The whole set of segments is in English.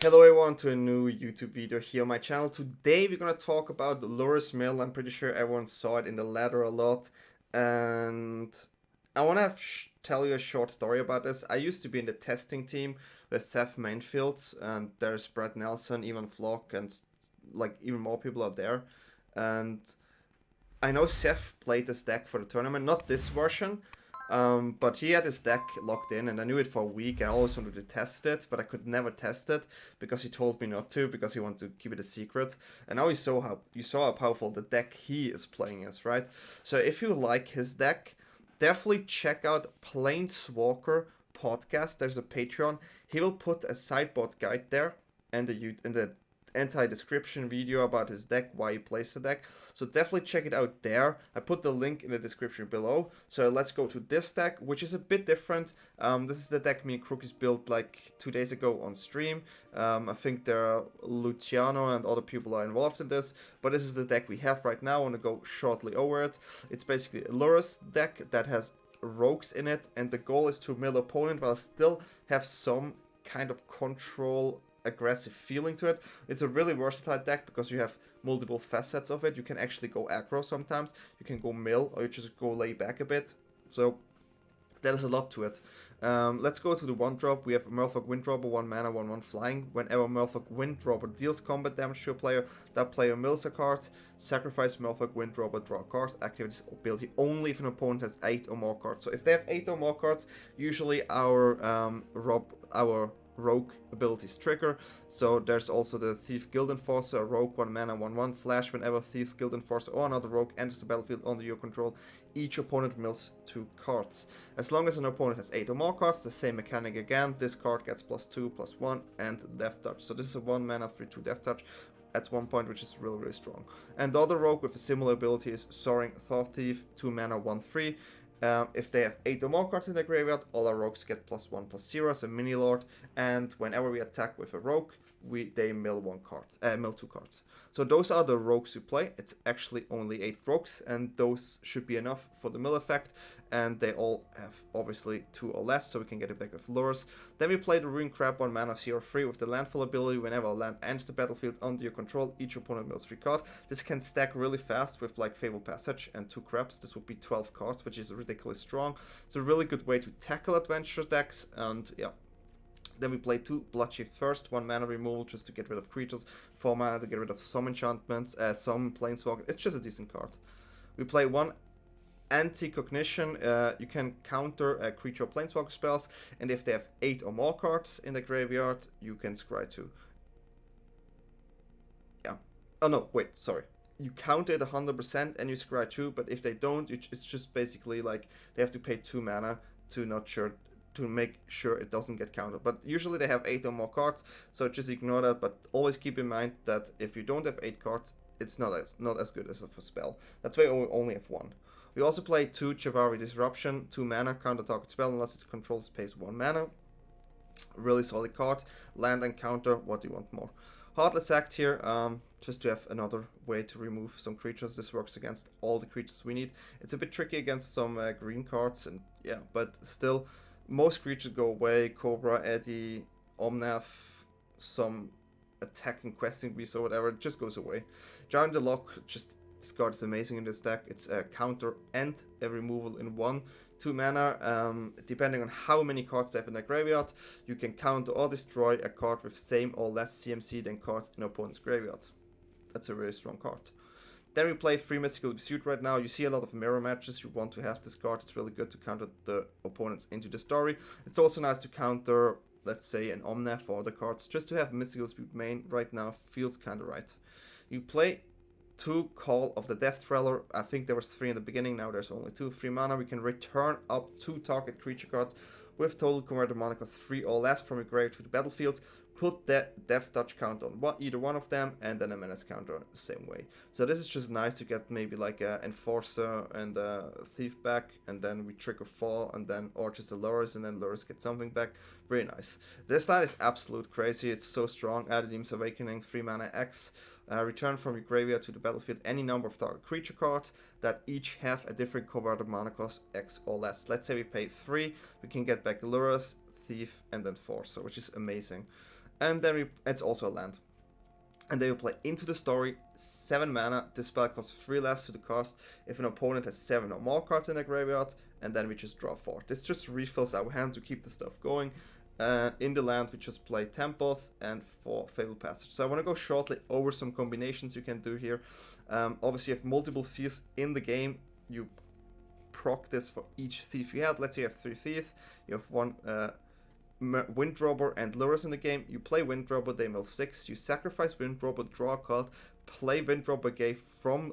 Hello everyone to a new YouTube video here on my channel. Today we're gonna talk about the Lurrus mill. I'm pretty sure everyone saw it in the ladder a lot. And I wanna tell you a short story about this. I used to be in the testing team with Seth Mainfield, and there's Brett Nelson, Ivan Flock, and like even more people out there. And I know Seth played this deck for the tournament, not this version, but he had his deck locked in, and I knew it for a week. I always wanted to test it, but I could never test it because he told me not to, because he wanted to keep it a secret. And now you saw how powerful the deck he is playing is, right? So if you like his deck, definitely check out Planeswalker podcast. There's a Patreon. He will put a sideboard guide there and the anti-description video about his deck, why he plays the deck. So definitely check it out there. I put the link in the description below. So let's go to this deck, which is a bit different. This is the deck me and Crookies built like 2 days ago on stream. I think there are Luciano and other people are involved in this, but this is the deck we have right now. I want to go shortly over it. It's basically a Lurrus deck that has rogues in it, and the goal is to mill opponent while still have some kind of control aggressive feeling to it. It's a really versatile deck because you have multiple facets of it. You can actually go aggro sometimes, you can go mill, or you just go lay back a bit. So there's a lot to it. Let's go to the 1-drop. We have Merfolk Windrobber, 1 mana, 1/1 flying. Whenever Merfolk Windrobber deals combat damage to a player, that player mills a card. Sacrifice Merfolk Windrobber, draw a card. Activate this ability only if an opponent has 8 or more cards. So if they have 8 or more cards, usually our rogue abilities trigger. So there's also the Thief Guild Enforcer, a rogue, 1 mana, 1/1 flash. Whenever Thief's Guild Enforcer or another rogue enters the battlefield under your control, each opponent mills 2 cards. As long as an opponent has 8 or more cards, the same mechanic again. This card gets +2, +1, and Death Touch. So this is a 1 mana 3/2 Death Touch at one point, which is really, really strong. And the other rogue with a similar ability is Soaring Thought-Thief, 2 mana, 1/3. If they have 8 or more cards in their graveyard, all our rogues get +1/+0 as a mini lord, and whenever we attack with a rogue, they mill 2 cards. So those are the rogues we play. It's actually only 8 rogues, and those should be enough for the mill effect, and they all have obviously 2 or less, so we can get it back with Lurrus. Then we play the Ruin Crab, 1 mana 0/3 with the landfall ability. Whenever a land enters the battlefield under your control, each opponent mills 3 cards. This can stack really fast with like Fabled Passage and 2 crabs. This would be 12 cards, which is ridiculously strong. It's a really good way to tackle adventure decks, and yeah. Then we play 2 Bloodchief first, 1 mana removal just to get rid of creatures, 4 mana to get rid of some enchantments, some Planeswalker. It's just a decent card. We play 1 Anticognition. You can counter creature or Planeswalker spells, and if they have 8 or more cards in the graveyard, you can scry 2. Yeah. Oh no, wait, sorry. You count it 100% and you scry 2, but if they don't, it's just basically like they have to pay 2 mana to make sure it doesn't get counted. But usually they have 8 or more cards, so just ignore that. But always keep in mind that if you don't have 8 cards, it's not as good as a spell. That's why we only have 1. We also play 2 Jwari Disruption, 2 mana, counter target spell unless its control pays 1 mana. Really solid card. Land and counter, what do you want more? Heartless Act here, just to have another way to remove some creatures. This works against all the creatures we need. It's a bit tricky against some green cards, and yeah, but still, most creatures go away. Cobra, Eddie, Omnath, some attacking questing beast or whatever, it just goes away. Jwari the Loch, this card is amazing in this deck. It's a counter and a removal in 1. 2 mana, depending on how many cards they have in their graveyard, you can counter or destroy a card with same or less CMC than cards in opponent's graveyard. That's a really strong card. Then we play 3 Mystical Pursuit right now. You see a lot of mirror matches. You want to have this card. It's really good to counter the opponents into the story. It's also nice to counter, let's say, an Omnath or other cards. Just to have Mystical Pursuit main right now feels kind of right. You play 2 Call of the Death Dweller. I think there was 3 in the beginning. Now there's only 2. 3 mana. We can return up 2 target creature cards with total converted mana cost 3 or less from your grave to the battlefield. Put that Death Touch count on either one of them, and then a menace counter the same way. So this is just nice to get maybe like a Enforcer and a Thief back, and then we trigger 4, and then or just a Lurrus, and then Lurrus get something back. Very nice. This line is absolute crazy. It's so strong. Agadeem's Awakening, 3 mana X. Return from your graveyard to the battlefield any number of target creature cards that each have a different converted mana cost X or less. Let's say we pay 3, we can get back Lurrus, Thief, and then Enforcer, which is amazing. And then it's also a land. And then you play Into the Story, 7 mana. This spell costs 3 less to the cost if an opponent has 7 or more cards in their graveyard, and then we just draw 4. This just refills our hand to keep the stuff going. In the land, we just play Temples and 4 Fabled Passage. So I want to go shortly over some combinations you can do here. Obviously, you have multiple Thieves in the game. You proc this for each Thief you had. Let's say you have 3 Thieves. You have 1 Windrobber and Lurrus in the game. You play Windrobber, they mill 6. You sacrifice Windrobber, draw a card, play Windrobber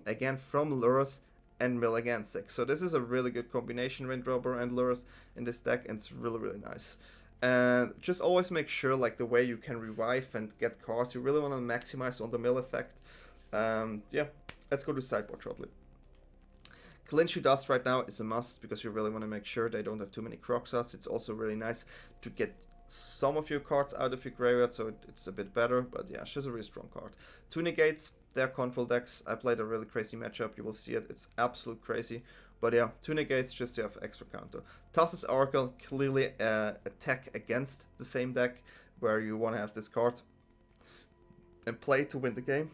again from Lurrus, and mill again 6. So this is a really good combination, Windrobber and Lurrus in this deck, and it's really, really nice. And just always make sure, like, the way you can revive and get cards, you really want to maximize on the mill effect. Yeah, let's go to sideboard shortly. Clinch Dust right now is a must because you really want to make sure they don't have too many Croxas. It's also really nice to get some of your cards out of your graveyard, so it's a bit better. But yeah, it's just a really strong card. 2 Negates, they're control decks. I played a really crazy matchup. You will see it. It's absolute crazy. But yeah, 2 Negates just to have extra counter. Thassa's Oracle, clearly attack against the same deck where you want to have this card and play to win the game.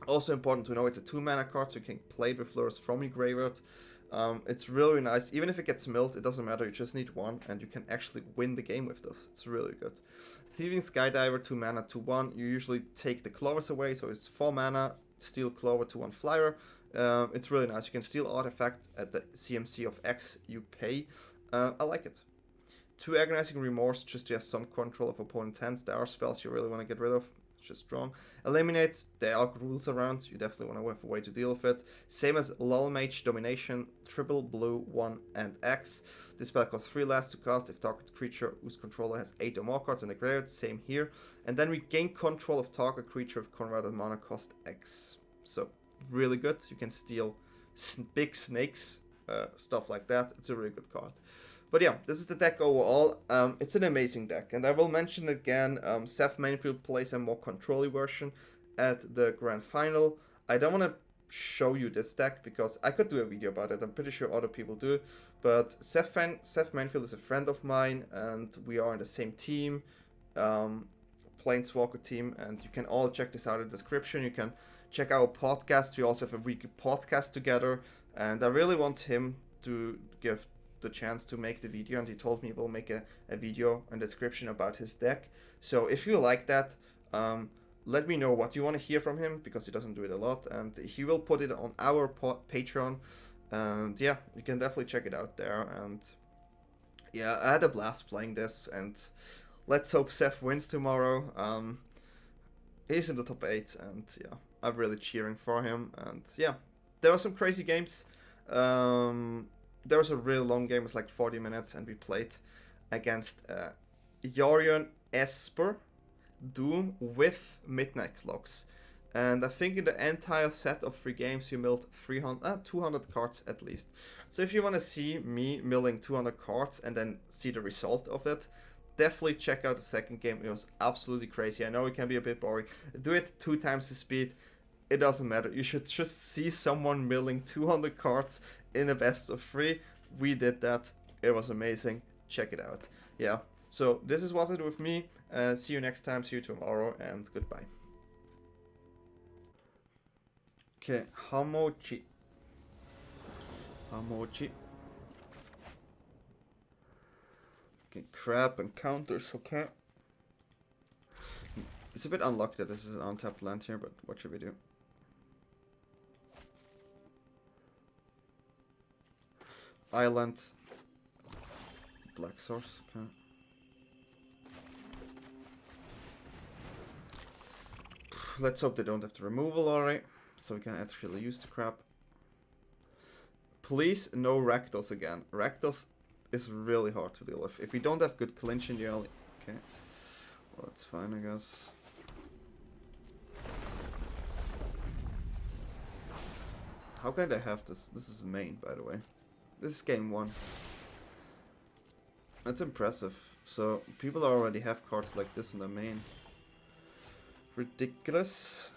Also important to know it's a 2 mana card, so you can play it with Lurrus from your graveyard. It's really nice. Even if it gets milled, it doesn't matter. You just need 1, and you can actually win the game with this. It's really good. Thieving Skydiver, 2 mana, 2/1. You usually take the Clovers away, so it's 4 mana, steal Clover, 2/1 flyer. It's really nice. You can steal artifact at the CMC of X you pay. I like it. 2 Agonizing Remorse, just to have some control of opponent's hands. There are spells you really want to get rid of. It's just strong. Eliminate, there are rules around. You definitely want to have a way to deal with it. Same as Lullmage, Domination, triple blue, 1 and X. This spell costs 3 less to cast if target creature whose controller has 8 or more cards in the graveyard. Same here. And then we gain control of target creature with converted mana cost X. So really good. You can steal big snakes, stuff like that. It's a really good card. But yeah, this is the deck overall. It's an amazing deck, and I will mention again, Seth Mainfield plays a more control-y version at the Grand Final. I don't want to show you this deck because I could do a video about it. I'm pretty sure other people do, but Seth Mainfield is a friend of mine, and we are in the same team, Planeswalker team, and you can all check this out in the description. You can check our podcast. We also have a weekly podcast together, and I really want him to give the chance to make the video, and he told me we'll make a video and description about his deck. So if you like that, let me know what you want to hear from him, because he doesn't do it a lot, and he will put it on our Patreon. And yeah, you can definitely check it out there. And yeah, I had a blast playing this, and let's hope Seth wins tomorrow. He's in the top 8, and yeah, I'm really cheering for him. And yeah, there were some crazy games. There was a really long game, it was like 40 minutes, and we played against Yorion Esper Doom with Midnight Clocks. And I think in the entire set of 3 games, you milled 200 cards at least. So if you want to see me milling 200 cards and then see the result of it, definitely check out the second game. It was absolutely crazy. I know it can be a bit boring. Do it 2 times the speed. It doesn't matter. You should just see someone milling 200 cards in a best of 3. We did that. It was amazing. Check it out. Yeah. So this is what I do with me. See you next time. See you tomorrow, and goodbye. Okay, Hamochi. Okay, crab and counters. Okay. It's a bit unlucky that this is an untapped land here, but what should we do? Island, Black Source, okay. Let's hope they don't have the removal already, so we can actually use the crap. Please, no Rakdos again. Rakdos is really hard to deal with. If we don't have good clinch in the early... Okay, well, that's fine, I guess. How can I have this? This is main, by the way. This is game 1. That's impressive. So, people already have cards like this in their main. Ridiculous.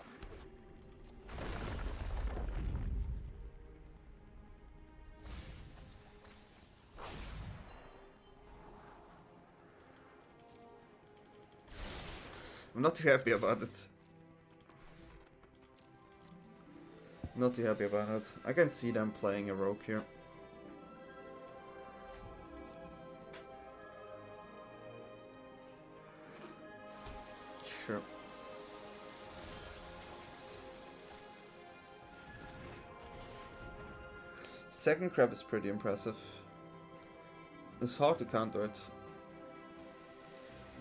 I'm not too happy about it. Not too happy about it. I can see them playing a rogue here. Sure. Second crab is pretty impressive. It's hard to counter it.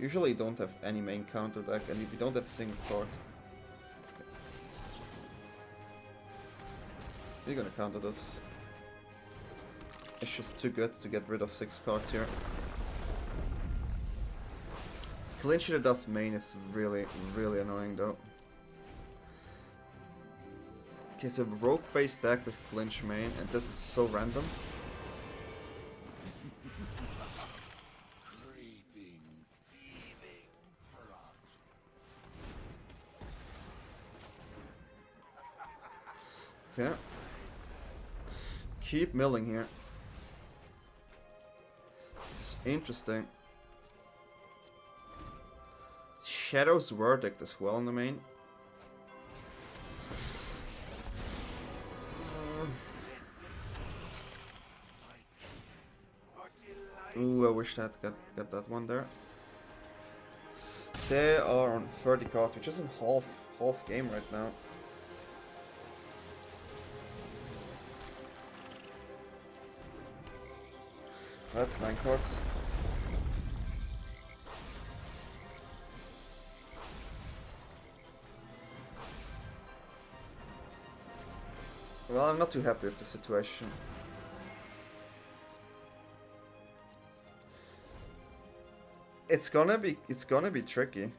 Usually you don't have any main counter deck, and if you don't have a single card, you're gonna counter this. It's just too good to get rid of 6 cards here. Clinch that does main is really, really annoying though. Okay, so rogue based deck with clinch main, and this is so random. Okay. Keep milling here. This is interesting. Shadow's Verdict as well in the main. Ooh, I wish that got that one there. They are on 30 cards, which isn't half game right now. That's 9 cards. Well, I'm not too happy with the situation. It's gonna be tricky.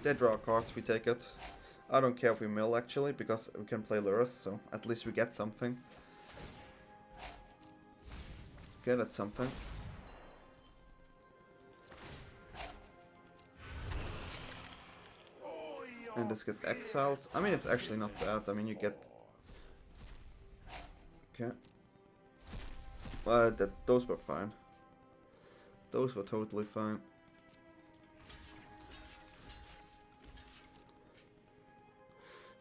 They draw cards, we take it. I don't care if we mill actually, because we can play Lurrus, so at least we get something. Okay, that's something. And this gets exiled. I mean, it's actually not bad. I mean, you get... Okay. Those were fine. Those were totally fine.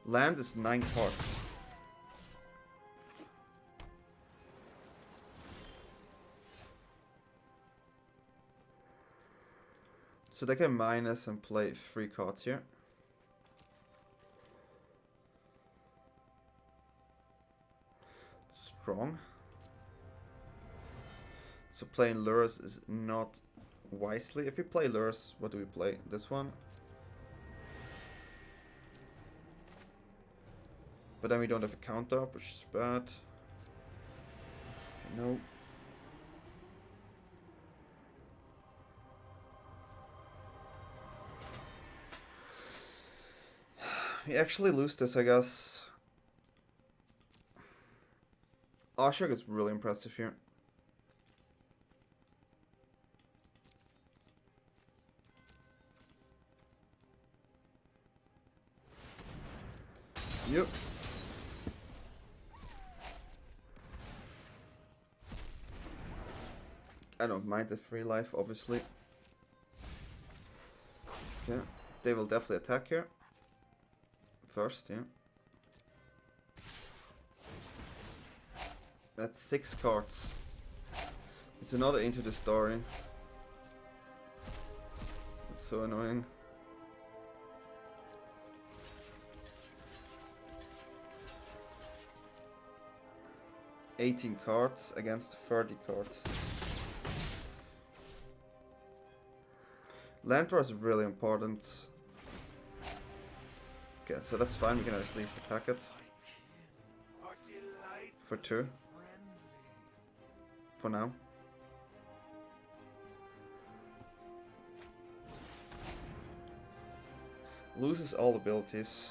Land is 9 cards. So they can minus and play 3 cards here. Strong. So playing Lurrus is not wisely. If we play Lurrus, what do we play? This one. But then we don't have a counter up, which is bad. Okay, no. We actually lose this, I guess. Ashok is really impressive here. Yep. I don't mind the free life, obviously. Yeah, they will definitely attack here. First, yeah. That's 6 cards. It's another Into the Story. It's so annoying. $18 cards against 30 cards. Land draw is really important. Okay, so that's fine, we can at least attack it. For 2. For now. Loses all abilities.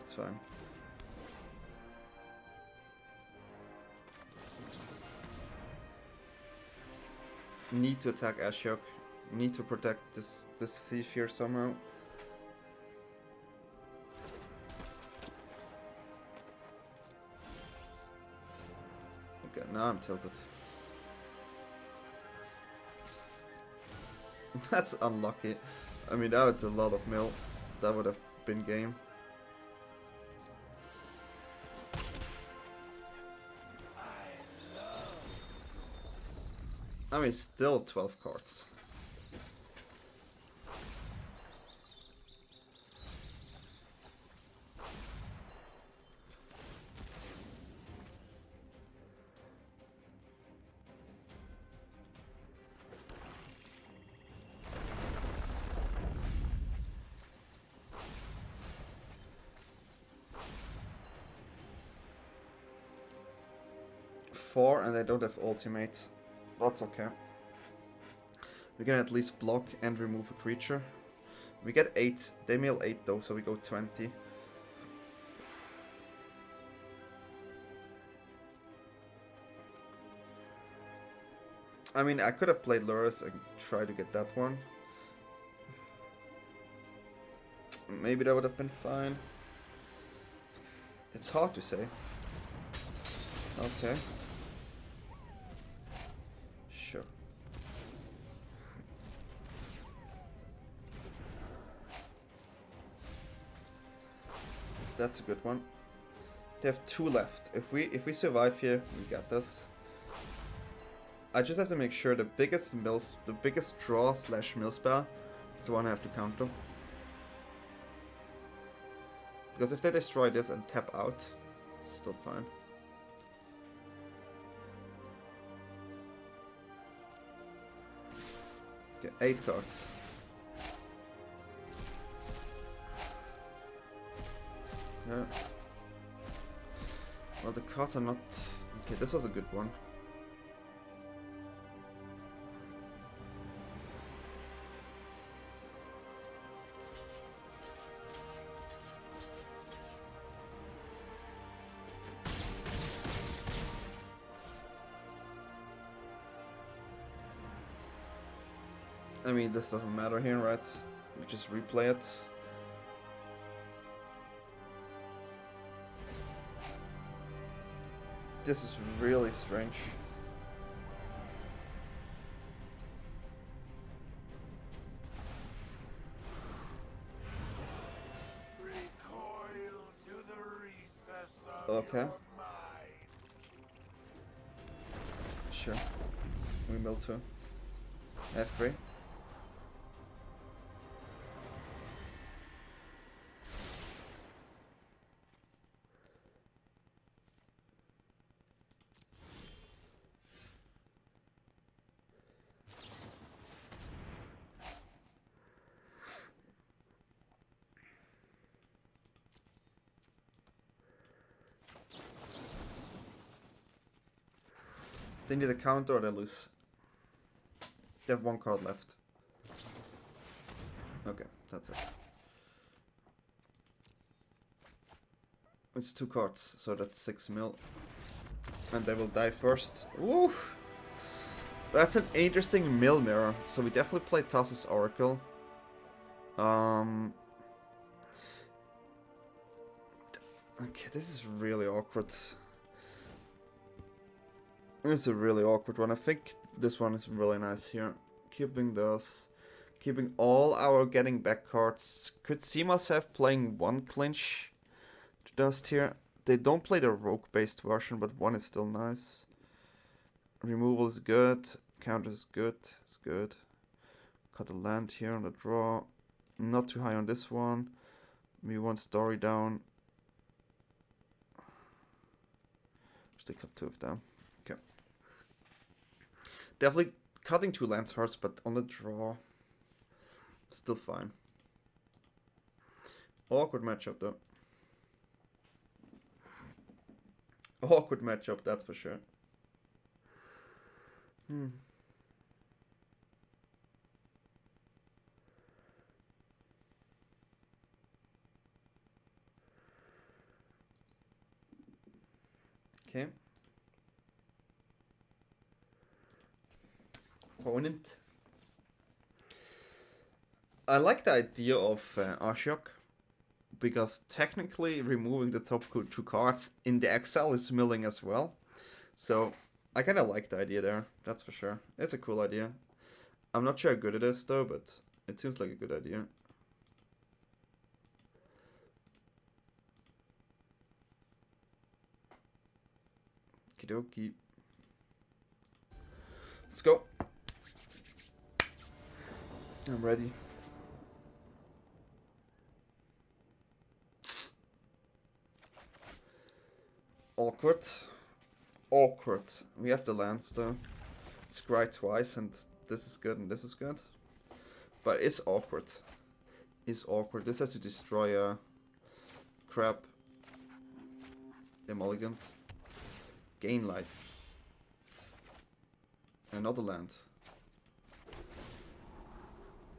It's fine. Need to attack Ashok. Need to protect this thief here somehow. Now I'm tilted. That's unlucky. I mean, now it's a lot of mill. That would have been game. I mean, still 12 cards. Four, and they don't have ultimate. That's okay. We can at least block and remove a creature. We get 8. They mill 8 though, so we go 20. I mean, I could have played Lurrus and tried to get that one. Maybe that would have been fine. It's hard to say. Okay. Sure. That's a good one. They have 2 left. If we survive here, we got this. I just have to make sure the biggest draw / mill spell is the one I have to counter. Because if they destroy this and tap out, it's still fine. Okay, 8 cards. Yeah. Well, the cards are not... Okay, this was a good one. I mean, this doesn't matter here, right? We just replay it. This is really strange. Recoil to the recess of Okay. your mind. Sure. We mill 2. F3. They need a counter or they lose. They have 1 card left. Okay, that's it. It's 2 cards, so that's 6 mil. And they will die first. Woo! That's an interesting mill mirror. So we definitely play Thassa's Oracle. Okay, this is really awkward. This is a really awkward one. I think this one is really nice here. Keeping those. Keeping all our getting back cards. Could see myself playing 1 clinch to dust here. They don't play the rogue based version, but 1 is still nice. Removal is good. Counter is good. It's good. Cut a land here on the draw. Not too high on this one. Maybe 1 story down. Just cut 2 of them. Okay. Definitely cutting 2 lands hurts, but on the draw, still fine. Awkward matchup though. Awkward matchup, that's for sure. Okay. Opponent. I like the idea of Ashiok, because technically removing the top 2 cards in the exile is milling as well. So I kind of like the idea there, that's for sure. It's a cool idea. I'm not sure how good it is though, but it seems like a good idea. Okie. Let's go. I'm ready. Awkward. Awkward. We have the lands though. Scry twice and this is good and this is good. But it's awkward. It's awkward. This has to destroy a crab. Emolligant. Gain life. Another land.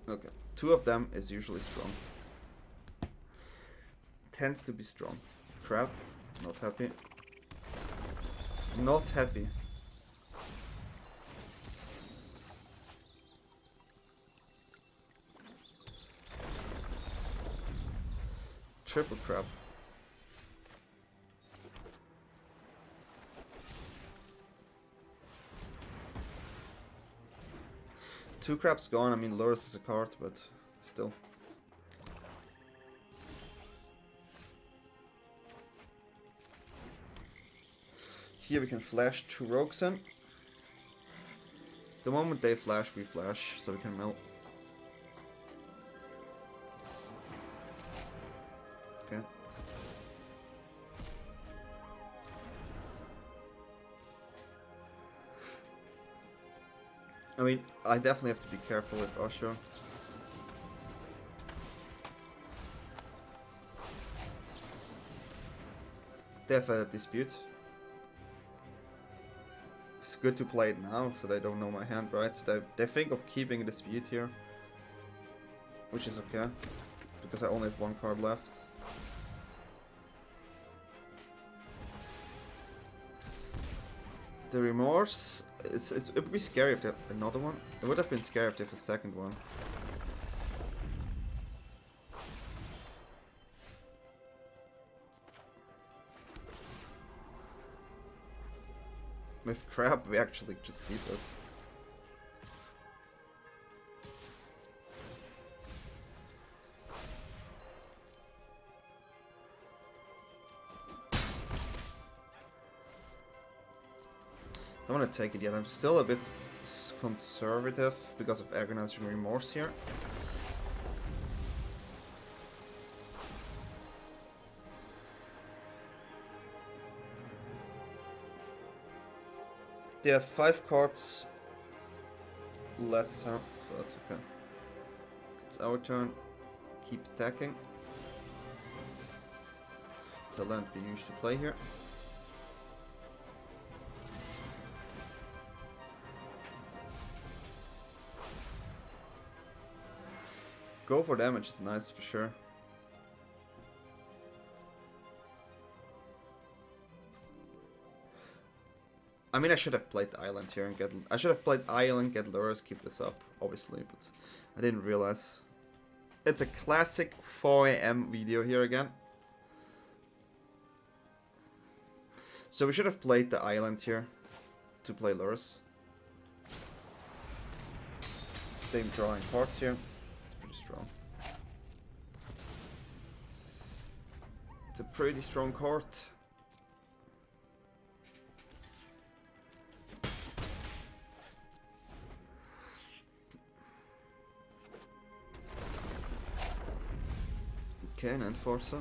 Okay. 2 of them is usually strong. Tends to be strong. Crab. Not happy. Not happy. Triple crab. Two crabs gone. I mean, Lurrus is a card, but still. Here we can flash 2 rogues in. The moment they flash, we flash, so we can mill. Okay. I mean, I definitely have to be careful with Usher. They have a dispute. It's good to play it now, so they don't know my hand, right? So they think of keeping a dispute here. Which is okay, because I only have 1 card left. The Remorse, it would be scary if they have another one. It would have been scary if they have a second one. With crab, we actually just keep it. I don't want to take it yet. I'm still a bit conservative because of Agonizing Remorse here. They have 5 cards less, huh? So that's okay. It's our turn. Keep attacking. It's a land we used to play here. Go for damage is nice for sure. I mean, I should have played the island here and get. I should have played island, get Lurrus, keep this up, obviously, but I didn't realize. It's a classic 4 AM video here again. So we should have played the island here to play Lurrus. Same drawing cards here. It's pretty strong. It's a pretty strong card. Okay, an Enforcer.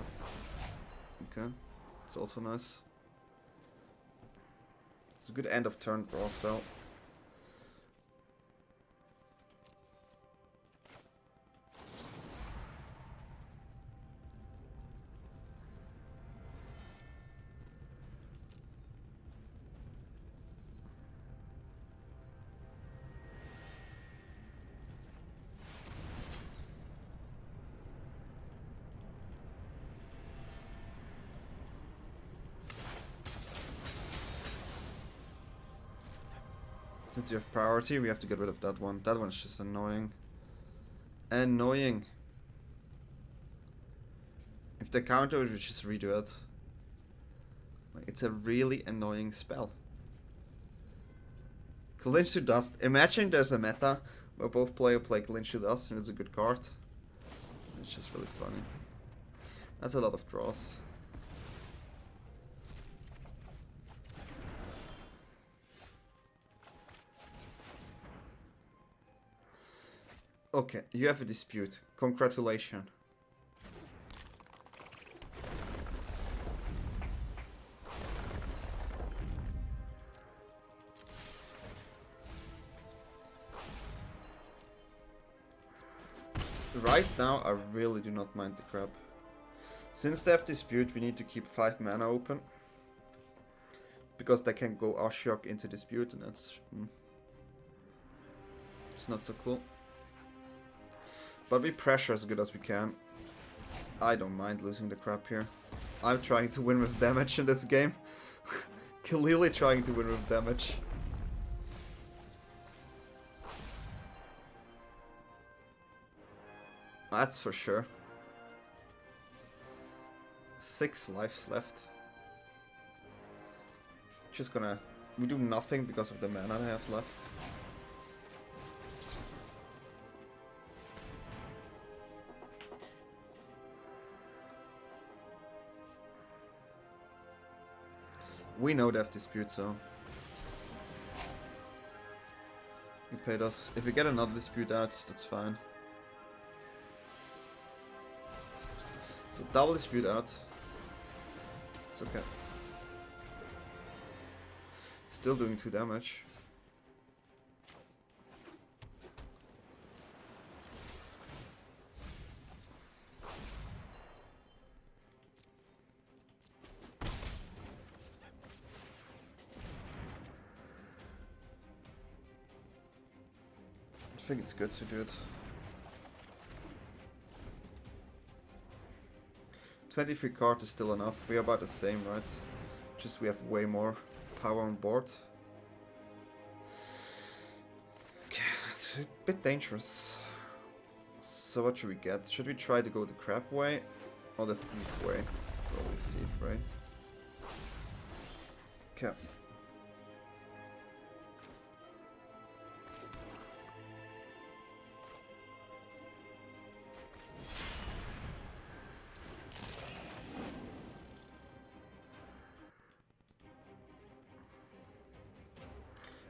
Okay, it's also nice. It's a good end of turn draw spell. Since you have priority, we have to get rid of that one. That one's just annoying. Annoying. If they counter it, we just redo it. Like, it's a really annoying spell. Clinch to Dust. Imagine there's a meta where both players play Clinch to Dust and it's a good card. It's just really funny. That's a lot of draws. Okay, you have a dispute. Congratulations. Right now, I really do not mind the crab. Since they have dispute, we need to keep 5 mana open. Because they can go Ashiok into dispute, and that's... it's not so cool. But we pressure as good as we can. I don't mind losing the crap here. I'm trying to win with damage in this game. Clearly trying to win with damage. That's for sure. 6 lives left. Just gonna... we do nothing because of the mana I have left. We know they have dispute, so... he paid us. If we get another dispute out, that's fine. So double dispute out. It's okay. Still doing 2 damage. I think it's good to do it. 23 cards is still enough. We are about the same, right? Just we have way more power on board. Okay, it's a bit dangerous. So what should we get? Should we try to go the crab way or the thief way? Probably thief, right? Okay.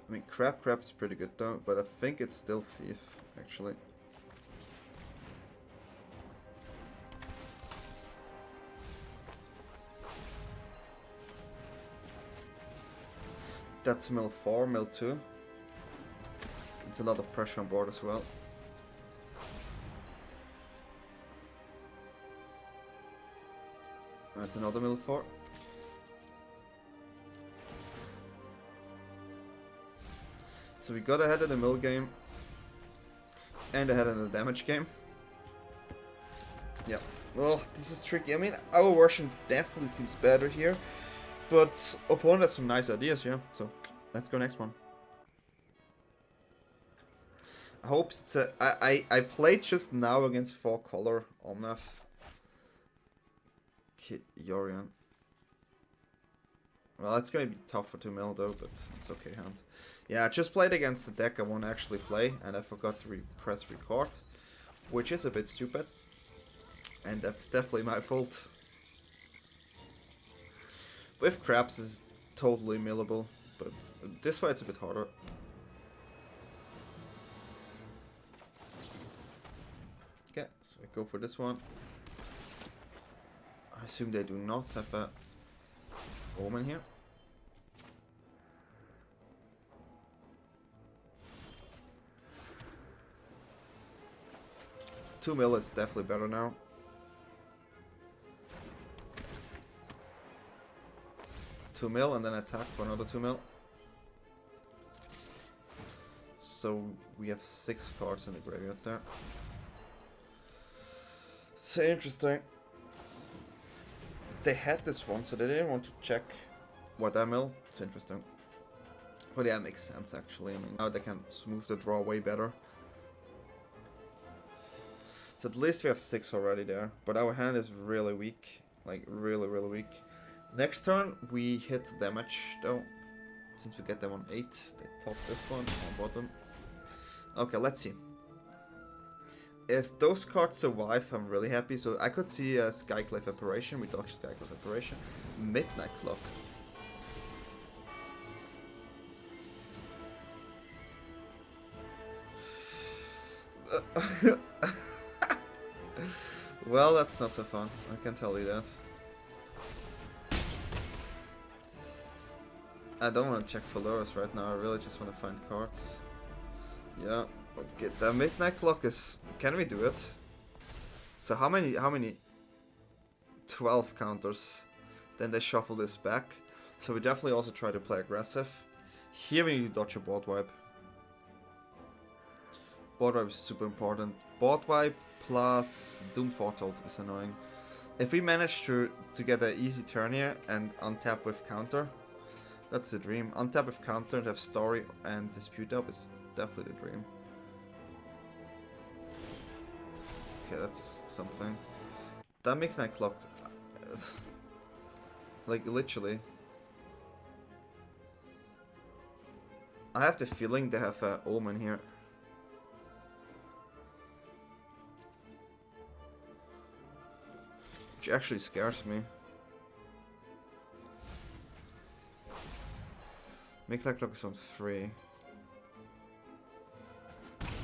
I mean, crab's pretty good though, but I think it's still thief, actually. That's mill 4, mill 2. It's a lot of pressure on board as well. That's another mill 4. So we got ahead in the mill game and ahead in the damage game. Yeah, well, this is tricky. I mean, our version definitely seems better here, but opponent has some nice ideas, yeah. So let's go next one. I hope it's a, I played just now against 4 color Omnath. Yorion. Well, it's gonna be tougher to mill though, but it's okay, hand. Yeah, I just played against the deck I won't actually play, and I forgot to press record, which is a bit stupid, and that's definitely my fault. With crabs is totally millable, but this fight's a bit harder. Okay, so we go for this one. I assume they do not have a Omen here. Two mill is definitely better now. Two mill and then attack for another 2 mil. So we have 6 cards in the graveyard there. So interesting. They had this one, so they didn't want to check what I mill. It's interesting. But yeah, it makes sense actually. I mean, now they can smooth the draw way better. So at least we have 6 already there. But our hand is really weak. Like, really, really weak. Next turn, we hit damage, though. Since we get them on 8, they top this one on bottom. Okay, let's see. If those cards survive, I'm really happy. So I could see a Skyclave Apparition. We dodge Skyclave Apparition. Midnight Clock. Well, that's not so fun. I can tell you that. I don't want to check for Lurrus right now. I really just want to find cards. Yeah. Okay, the Midnight Clock is... Can we do it? So how many? 12 counters. Then they shuffle this back. So we definitely also try to play aggressive. Here we need to dodge a board wipe. Board wipe is super important. Board wipe plus Doom Foretold is annoying. If we manage to get an easy turn here and untap with counter, that's the dream. Untap with counter and have story and dispute up is definitely the dream. Okay, that's something. That Midnight Clock, like literally. I have the feeling they have an Omen here. Which actually scares me. Midnight Clock is on 3.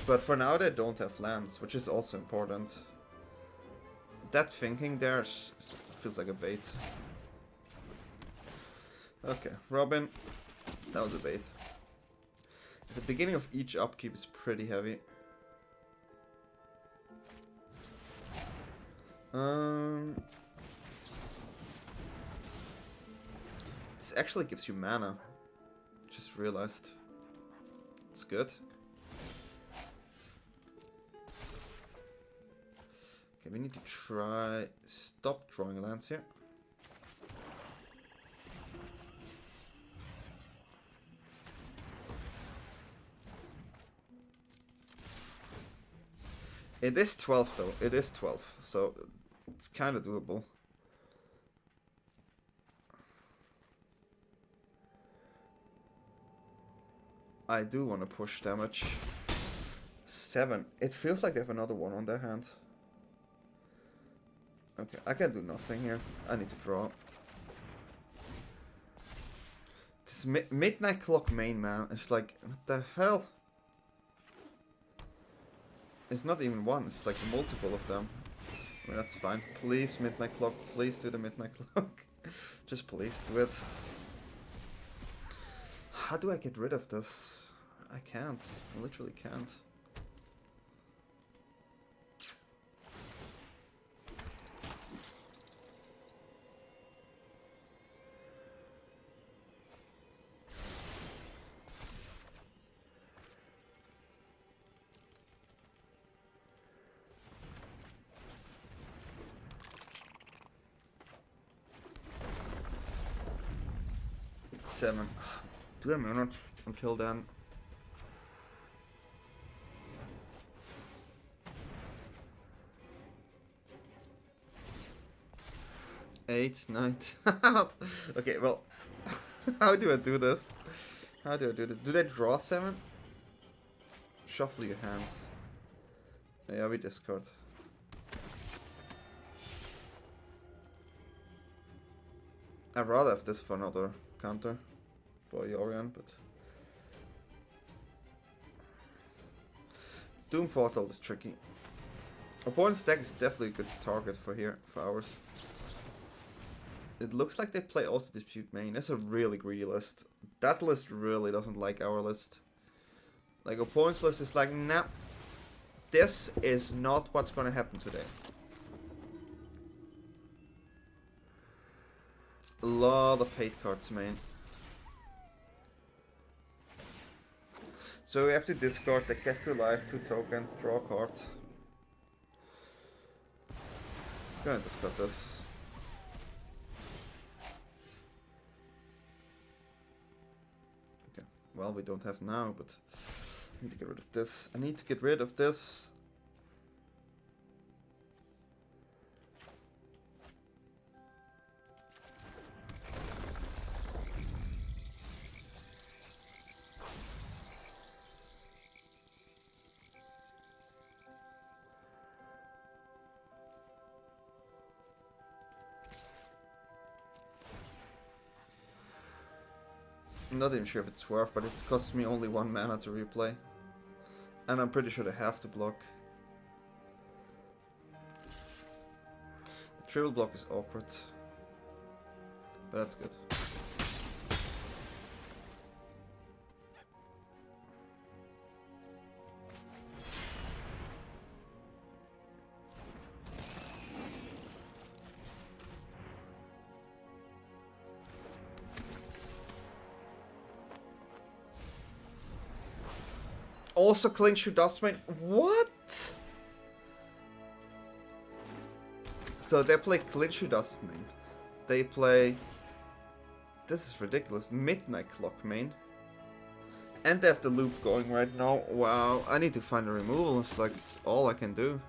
But for now they don't have lands, which is also important. That thinking there feels like a bait. Okay, Robin. That was a bait. The beginning of each upkeep is pretty heavy. This actually gives you mana. Just realized. It's good. Okay, we need to try stop drawing lands here. It is 12 though, it is 12, so it's kind of doable. I do want to push damage. 7. It feels like they have another one on their hand. Okay, I can do nothing here. I need to draw. This Midnight Clock main, man, is like, what the hell? It's not even one, it's like multiple of them. I mean, that's fine. Please, Midnight Clock, please do the Midnight Clock. Just please do it. How do I get rid of this? I can't. I literally can't. Seven. 2 minutes until then. 8, 9. Okay, well, how do I do this? How do I do this? Do they draw 7? Shuffle your hands. Yeah, we discard. I'd rather have this for another counter for Yorion, but Doom Foretold is tricky. Opponent's deck is definitely a good target for here, for ours. It looks like they play also Dispute main. That's a really greedy list. That list really doesn't like our list. Like, opponent's list is like, nah, this is not what's gonna happen today. A lot of hate cards, main. So we have to discard the get to life, 2 tokens, draw cards. Gonna discard this. Okay, well, we don't have now, but I need to get rid of this. I need to get rid of this. I'm not even sure if it's worth, but it costs me only 1 mana to replay. And I'm pretty sure they have to block. The triple block is awkward. But that's good. Also clinch to Dustmane. What? So they play clinch to Dustmane. They play... This is ridiculous. Midnight Clock main. And they have the loop going right now. Wow, I need to find a removal. It's like all I can do.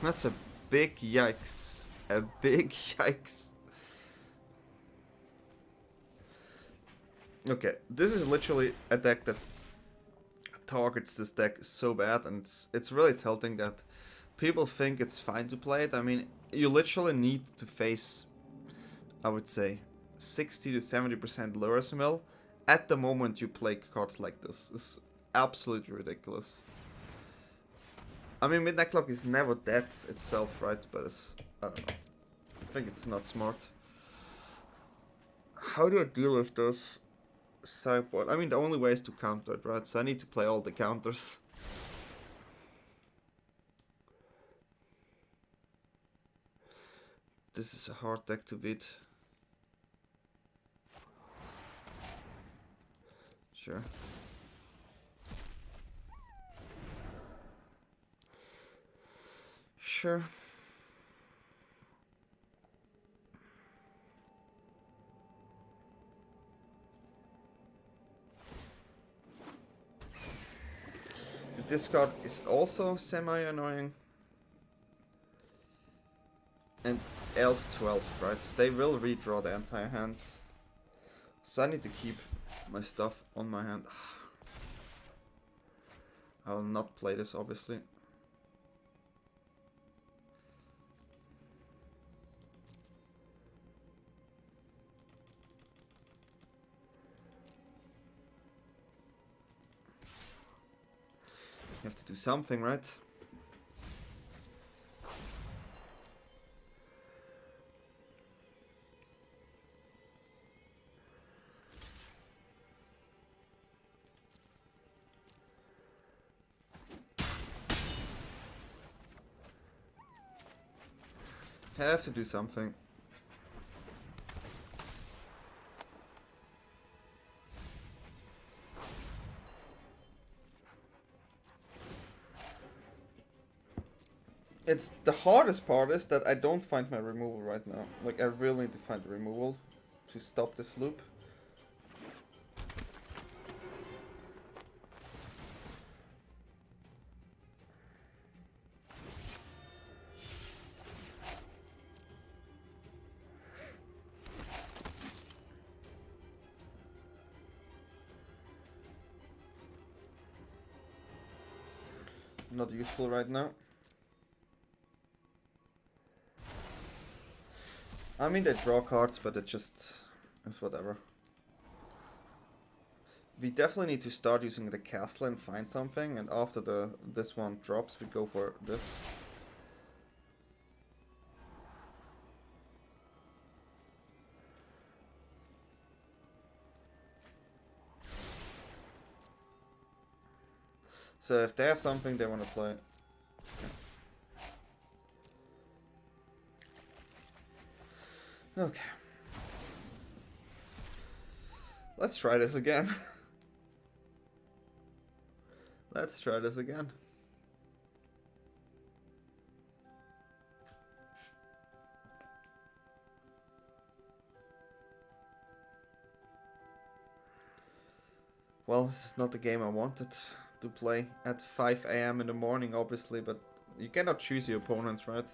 That's a big yikes. A big yikes. Okay, this is literally a deck that targets this deck so bad, and it's really tilting that people think it's fine to play it. I mean, you literally need to face, I would say, 60 to 70% Lurrus mill at the moment you play cards like this. It's absolutely ridiculous. I mean, Midnight Clock is never dead itself, right? But it's, I don't know. I think it's not smart. How do I deal with this? Sideboard. I mean, the only way is to counter it, right? So I need to play all the counters. This is a hard deck to beat. Sure. Sure. This card is also semi-annoying. And Elf 12, right? So they will redraw the entire hand. So I need to keep my stuff on my hand. I will not play this, obviously. You have to do something, right? Have to do something. It's the hardest part is that I don't find my removal right now. Like, I really need to find the removal to stop this loop. Not useful right now. I mean, they draw cards, but it just is whatever. We definitely need to start using the castle and find something, and after this one drops, we go for this. So if they have something they want to play. Okay. Let's try this again. Let's try this again. Well, this is not the game I wanted to play at 5 AM in the morning, obviously, but you cannot choose your opponents, right?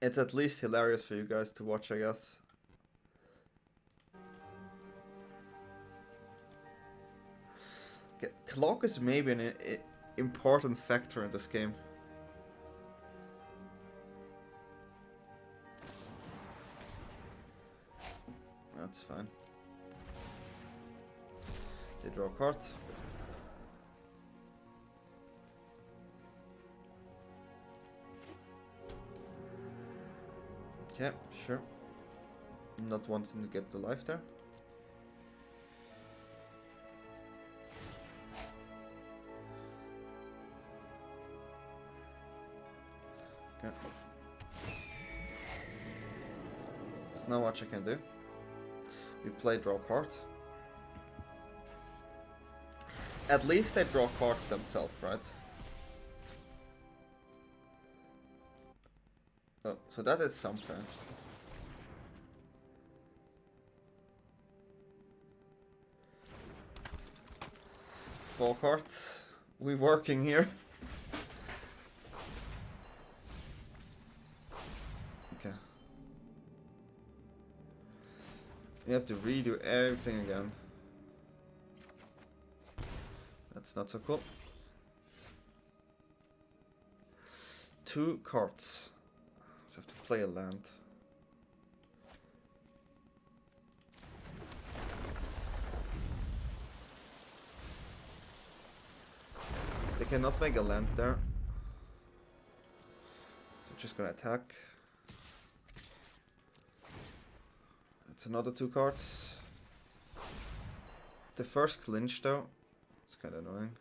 It's at least hilarious for you guys to watch, I guess. Okay, clock is maybe an important factor in this game. They draw a card. Okay, sure. Not wanting to get the life there. Okay. There's not much I can do. We play draw cards. At least they draw cards themselves, right? Oh, so that is something. Four cards. We working here. Okay. We have to redo everything again. That's not so cool. 2 cards. So I have to play a land. They cannot make a land there. So I'm just gonna attack. That's another 2 cards. The first clinch though. It's kinda annoying.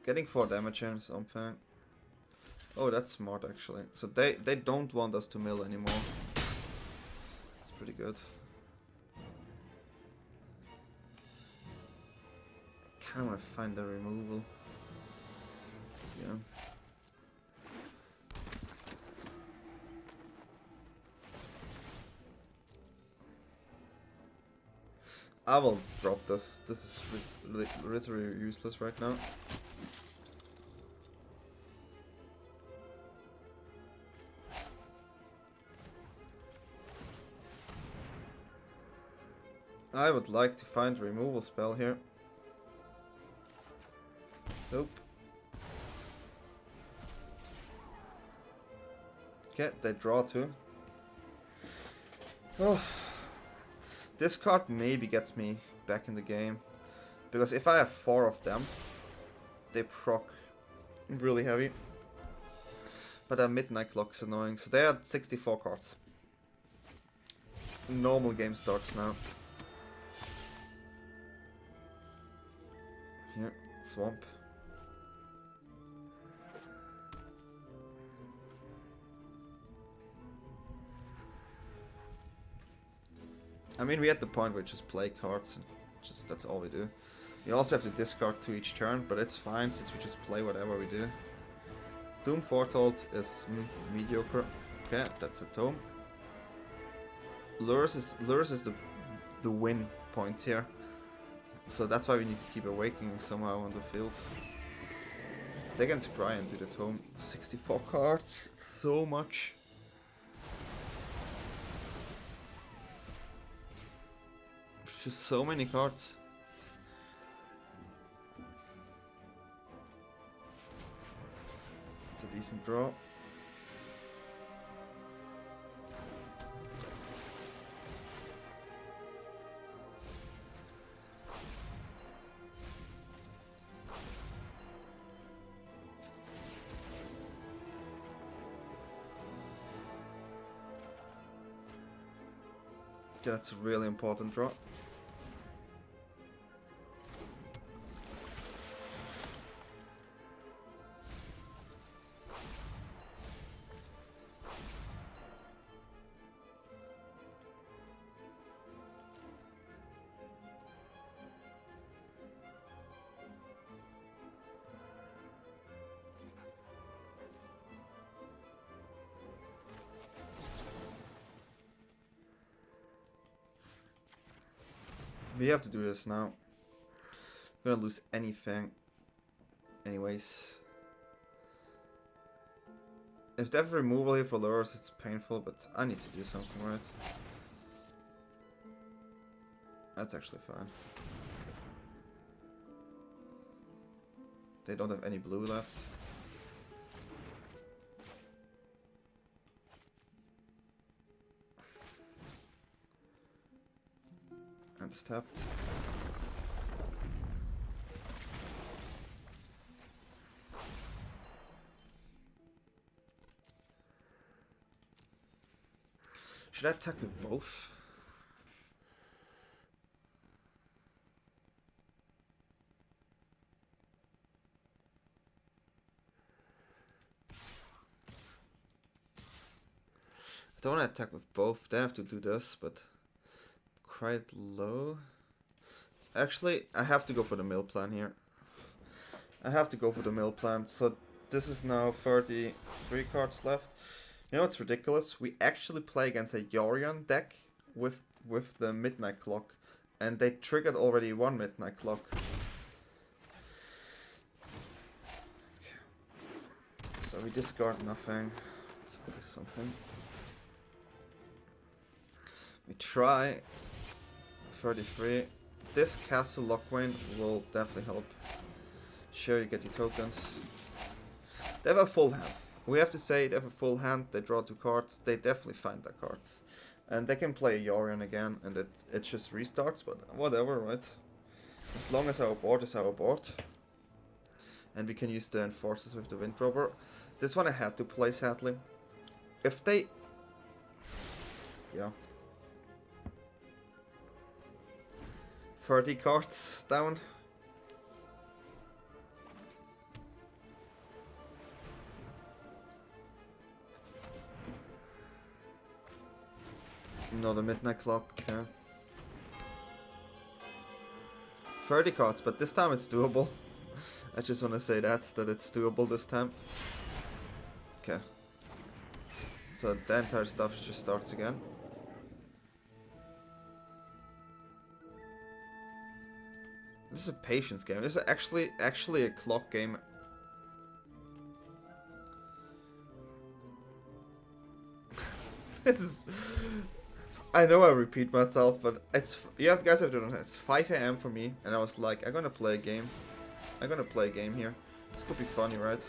Getting 4 damage in something. Oh, that's smart actually. So they don't want us to mill anymore. It's pretty good. I kinda wanna find the removal. Yeah. I will drop this. This is literally useless right now. I would like to find a removal spell here. Nope. Okay, they draw 2. Oh. This card maybe gets me back in the game. Because if I have 4 of them, they proc really heavy. But a Midnight Clock's annoying. So they had 64 cards. Normal game starts now. Here, swamp. I mean, we at the point where we just play cards, and just that's all we do. We also have to discard 2 each turn, but it's fine since we just play whatever we do. Doom Foretold is mediocre. Okay, that's a tome. Lurrus is the win point here. So that's why we need to keep awakening somehow on the field. They can scry and do the tome. 64 cards, so much. Just so many cards. It's a decent draw. Yeah, that's a really important draw. We have to do this now. We're gonna lose anything. Anyways. If they have removal here for Lurrus, it's painful, but I need to do something, right? That's actually fine. They don't have any blue left. And it's tapped. Should I attack with both? I don't want to attack with both. They have to do this, but quite low. Actually, I have to go for the mill plan here. I have to go for the mill plan. So this is now 33 cards left. You know what's ridiculous? We actually play against a Yorion deck with the Midnight Clock, and they triggered already one Midnight Clock. Okay. So we discard nothing. Let's do something. We try 33. This Castle Locthwain will definitely help. Sure, you get your tokens. They have a full hand. We have to say they have a full hand. They draw 2 cards. They definitely find their cards. And they can play Yorion again, and it just restarts, but whatever, right? As long as our board is our board. And we can use the Enforcers with the Windrobber. This one I had to play, sadly. If they... Yeah. 30 cards down. No, the Midnight Clock, yeah. 30 cards, but this time it's doable. I just want to say that it's doable this time. Okay. So the entire stuff just starts again. This is a patience game. This is actually a clock game. This is... I know I repeat myself, but it's... You guys have to know, it's 5 AM for me, and I was like, I'm gonna play a game. I'm gonna play a game here. This could be funny, right?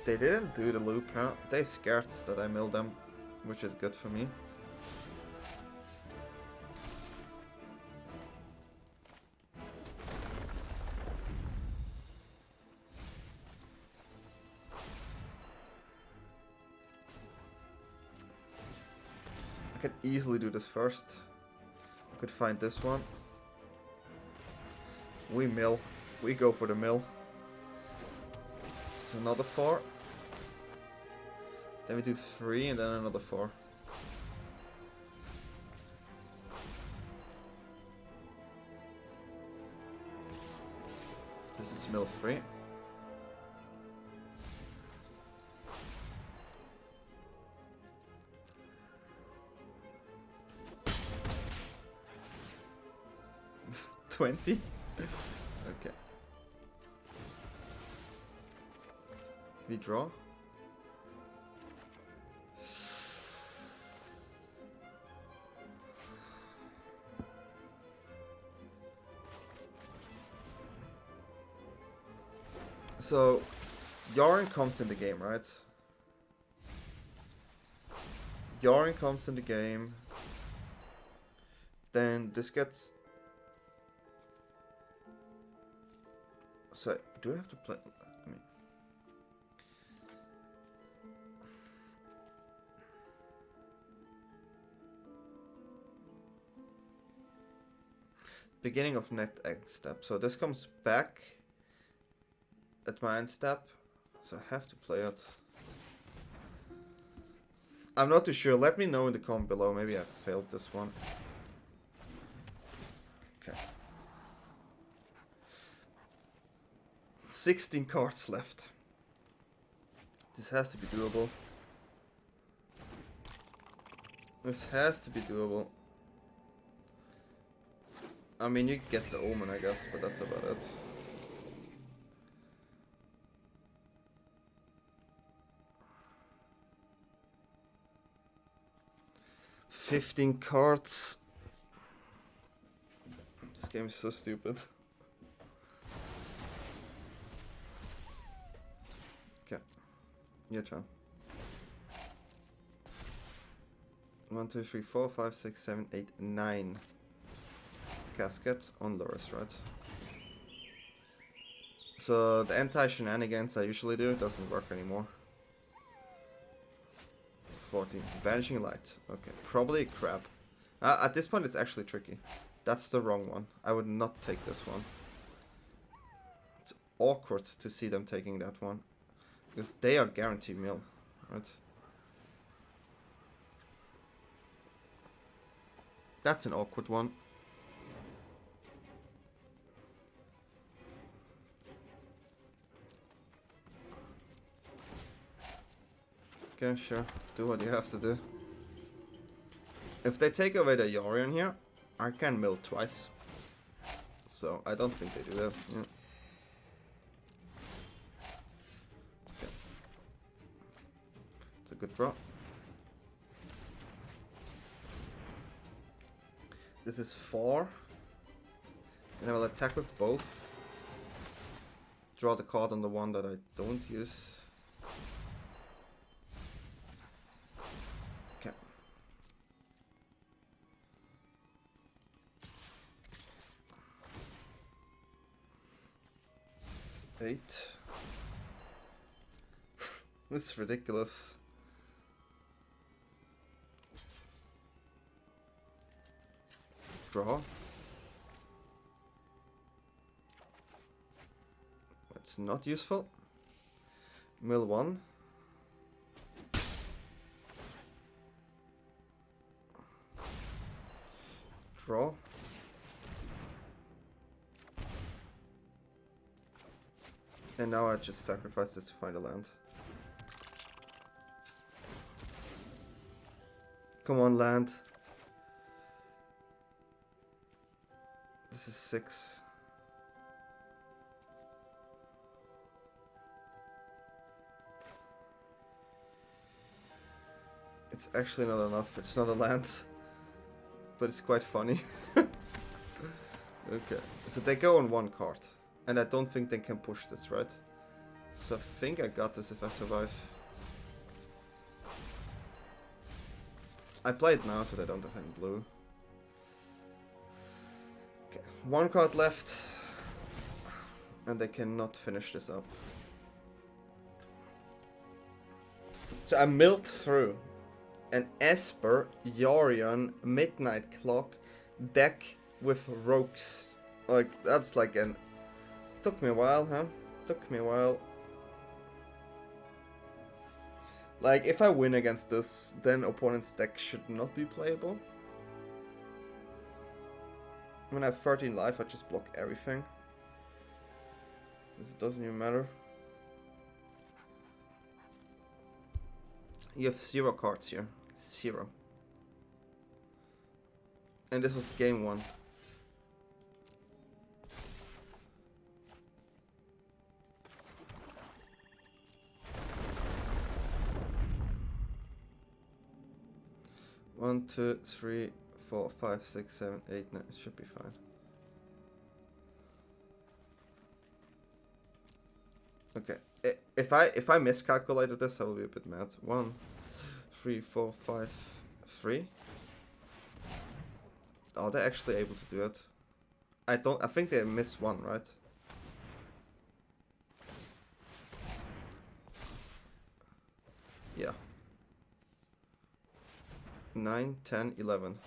They didn't do the loop, huh? They scared that I milled them, which is good for me. I could easily do this first. I could find this one. We mill. We go for the mill. It's another 4. Then we do 3 and then another 4. This is mill 3. $20? Okay. We draw. So, Yorion comes in the game, right? Yorion comes in the game. Then this gets... So, do I have to play... I mean... Beginning of next step. So this comes back at my end step. So I have to play it. I'm not too sure. Let me know in the comment below. Maybe I failed this one. Okay. 16 cards left. This has to be doable. This has to be doable. I mean, you get the Omen, I guess, but that's about it. $15 cards. This game is so stupid. Okay, your turn. 1, 2, 3, 4, 5, 6, 7, 8, 9. Casket on Lurrus, right? So the anti-shenanigans I usually do doesn't work anymore. 14. Banishing Light. Okay, probably a crab. At this point it's actually tricky. That's the wrong one. I would not take this one. It's awkward to see them taking that one. Because they are guaranteed mill, right? That's an awkward one. Okay, sure. Do what you have to do. If they take away the Yorion here, I can mill twice. So I don't think they do that. Yeah. Okay. It's a good draw. This is 4. And I will attack with both. Draw the card on the one that I don't use. Okay. This is 8. This is ridiculous. Draw. It's not useful. Mill 1. Draw. And now I just sacrifice this to find a land. Come on, land. This is 6. It's actually not enough. It's not a land. But it's quite funny. Okay. So they go on 1 card. And I don't think they can push this, right? So I think I got this if I survive. I play it now so they don't have any blue. Okay. 1 card left. And they cannot finish this up. So I milled through an Esper, Yorion, Midnight Clock deck with rogues. Like, that's like an... Took me a while, huh? Took me a while. Like, if I win against this, then opponent's deck should not be playable. When I have 13 life, I just block everything. This doesn't even matter. You have 0 cards here. 0. And this was game 1. One, 2, 3, 4, 5, 6, 7, 8, 9. It should be fine. Okay. If I miscalculated this, I will be a bit mad. 1, 3, 4, 5, 3. Are they actually able to do it? I think they missed 1, right? Yeah. 9, 10, 11.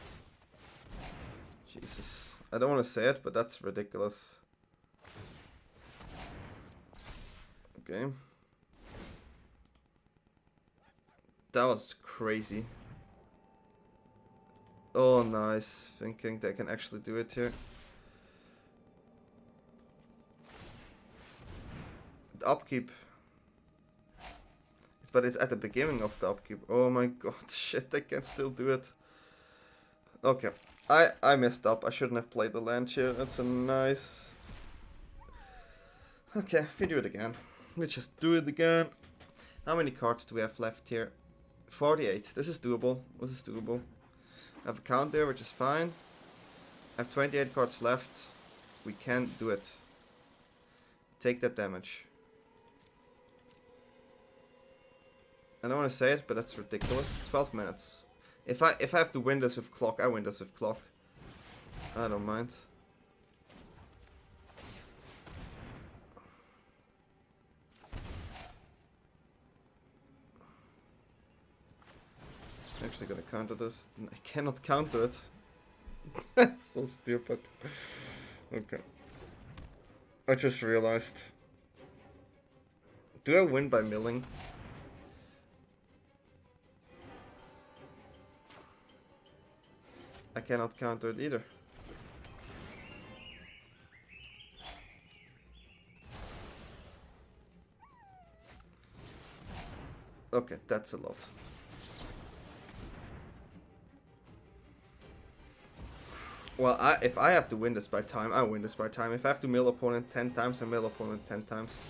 Jesus. I don't want to say it, but that's ridiculous. Okay. That was crazy. Oh, nice. Thinking they can actually do it here. The upkeep. But it's at the beginning of the upkeep. Oh my god, shit, they can still do it. Okay. I messed up. I shouldn't have played the land here. That's a nice... Okay, we do it again. We just do it again. How many cards do we have left here? 48. This is doable. This is doable. I have a count there, which is fine. I have 28 cards left. We can do it. Take that damage. I don't want to say it, but that's ridiculous. 12 minutes. If I have to win this with clock, I win this with clock. I don't mind. Actually gonna counter this. I cannot counter it. That's so stupid. Okay. I just realized. Do I win by milling? I cannot counter it either. Okay, that's a lot. Well, if I have to win this by time, I win this by time. If I have to mill opponent 10 times, I mill opponent 10 times.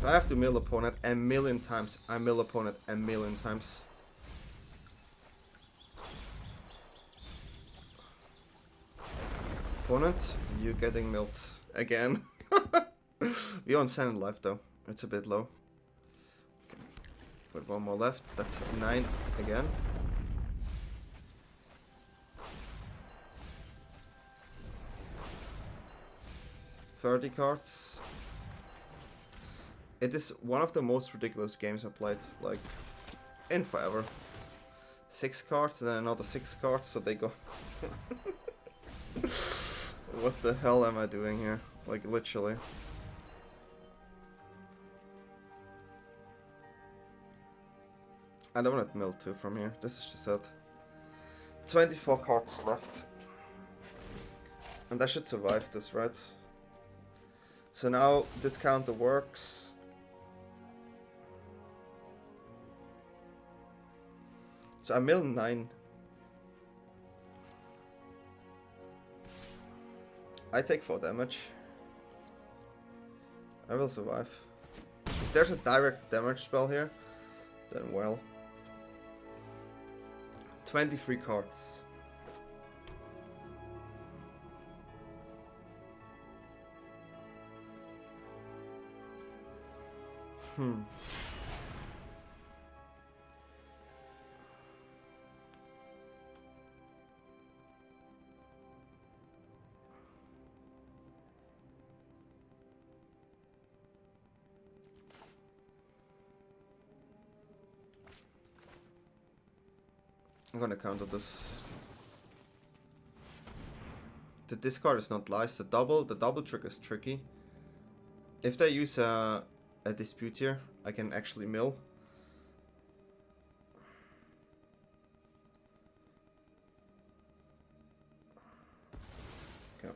If I have to mill opponent a million times, I mill opponent a million times. Opponent, you getting milled again. We on 7 life though. It's a bit low. Okay. Put one more left. That's 9 again. $30 cards. It is one of the most ridiculous games I played, like, in forever. 6 cards and then another 6 cards, so they go... What the hell am I doing here? Like, literally. I don't want to mill 2 from here, this is just it. 24 cards left. And I should survive this, right? So now this counter works. So I mill 9. I take 4 damage. I will survive. If there's a direct damage spell here, then well. 23 cards. I'm gonna counter this. The discard is not live. The double trick is tricky. If they use a dispute here, I can actually mill. Okay.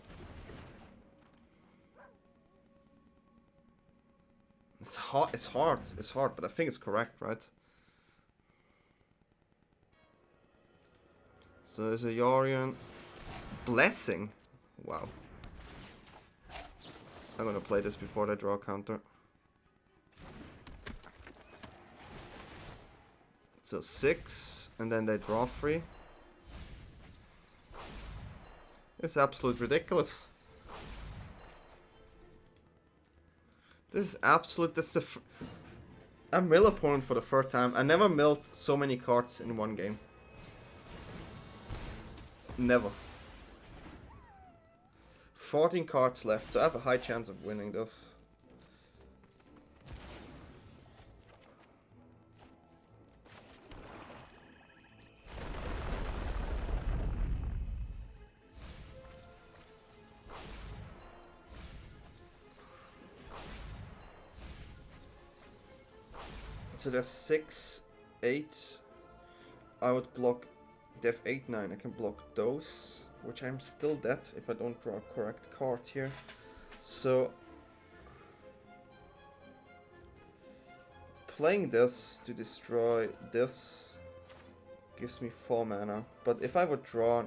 It's hard. It's hard, but I think it's correct, right? So there's a Yorion Blessing. Wow. I'm gonna play this before they draw a counter. So 6, and then they draw 3. It's absolute ridiculous. This is absolute. That's the. I mill opponent for the third time. I never milled so many cards in one game. Never. 14 cards left, so I have a high chance of winning this. So they have 6, 8. I would block. They have 8, 9. I can block those, which I'm still dead if I don't draw a correct card here. So playing this to destroy this gives me 4 mana. But if I would draw,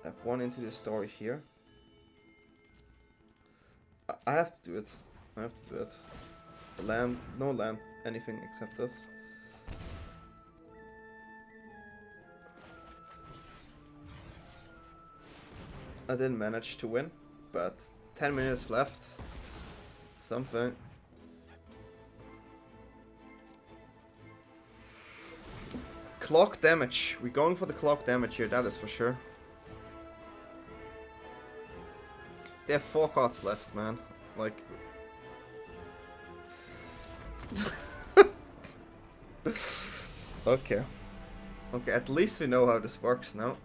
have 1 into the story here, I have to do it. I have to do it. The land, no land, anything except this. I didn't manage to win. but 10 minutes left. Something. Clock damage. We're going for the clock damage here, that is for sure. They have 4 cards left, man. Like... Okay. Okay, at least we know how this works now.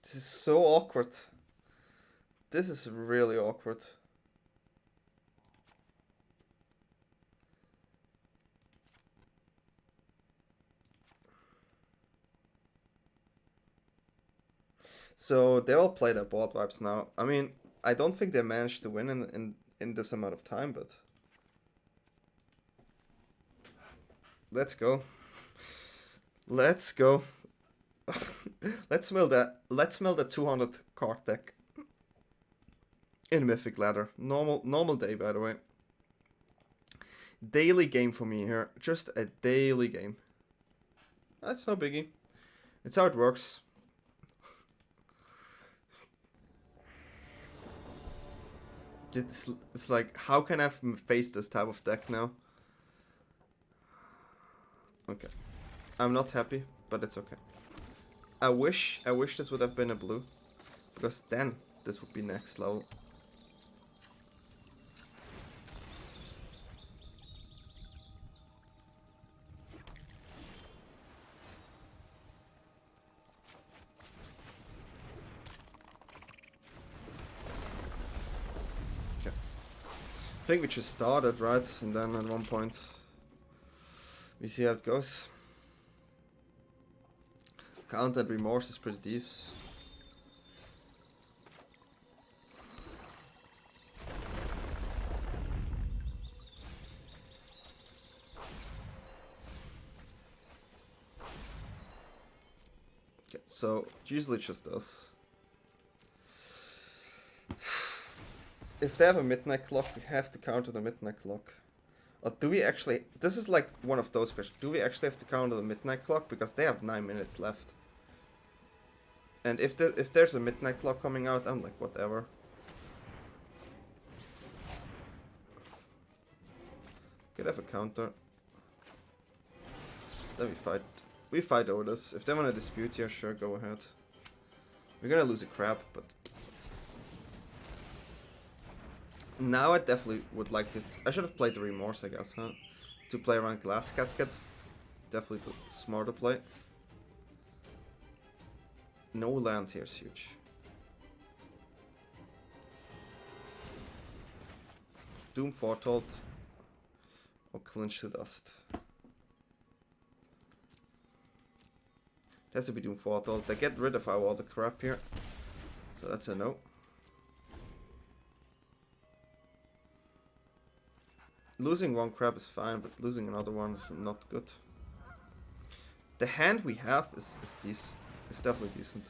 This is so awkward. This is really awkward. So they all play their board wipes now. I mean, I don't think they managed to win in this amount of time, but let's go. Let's go. Let's mill that. Let's mill the 200 card deck in Mythic ladder. Normal day, by the way. Daily game for me here. Just a daily game. That's no biggie. It's how it works. It's like, how can I face this type of deck now? Okay. I'm not happy, but it's okay. I wish this would have been a blue, because then this would be next level. Okay. I think we just started, right? And then at one point we see how it goes. Counted Remorse is pretty decent. Okay, so usually it just does. If they have a midnight clock, we have to counter the midnight clock. Or do we actually... This is like one of those questions. Do we actually have to counter the midnight clock? Because they have 9 minutes left. And if there's a midnight clock coming out, I'm like, whatever. Could have a counter. Then we fight over this. If they want to dispute here, sure, go ahead. We're gonna lose a crab, but... Now I definitely would like to... I should have played the Remorse, I guess, huh? To play around Glass Casket. Definitely the smarter play. No land here is huge. Doom Foretold. Or Clinch to Dust. It has to be Doom Foretold. They get rid of all the crap here. So that's a no. Losing one crab is fine, but losing another one is not good. The hand we have is decent. It's definitely decent.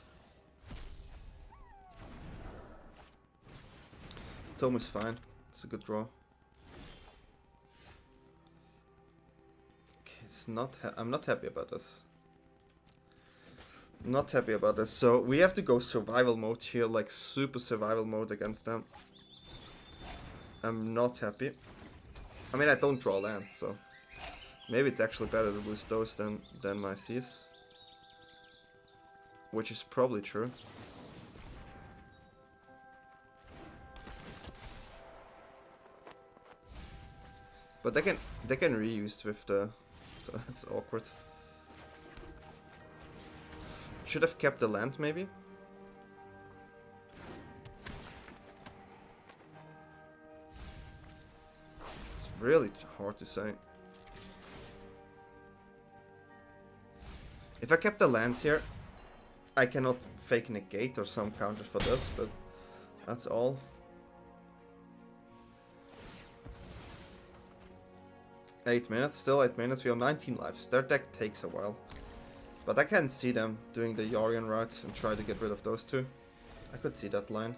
Tome is fine. It's a good draw. Okay, it's not. I'm not happy about this. Not happy about this. So we have to go survival mode here, like super survival mode against them. I'm not happy. I mean, I don't draw lands, so maybe it's actually better to lose those than my Thieves. Which is probably true. But they can reuse with the... So that's awkward. Should have kept the land, maybe? It's really hard to say. If I kept the land here, I cannot fake Negate or some counter for this, but that's all. Eight minutes, still 8 minutes, we have 19 lives. Their deck takes a while. But I can see them doing the Yorion route and try to get rid of those two. I could see that line.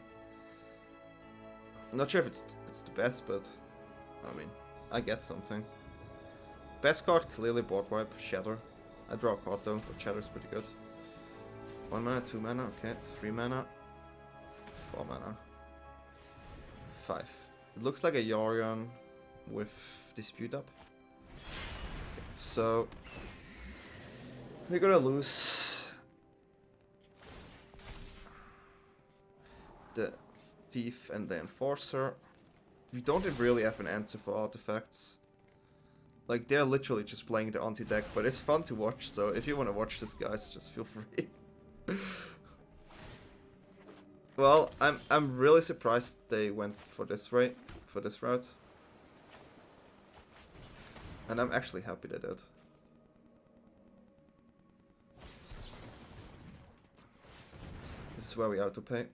Not sure if it's the best, but I mean, I get something. Best card, clearly board wipe, Shatter. I draw a card though, but Shatter's pretty good. 1 mana, 2 mana, okay. 3 mana, 4 mana, 5. It looks like a Yorion with Dispute up. Okay, so we're gonna lose the Thief and the Enforcer. We don't really have an answer for artifacts. Like, they're literally just playing the anti-deck, but it's fun to watch, so if you want to watch this, guys, just feel free. Well, I'm really surprised they went for this route. And I'm actually happy they did. This is where we autopay.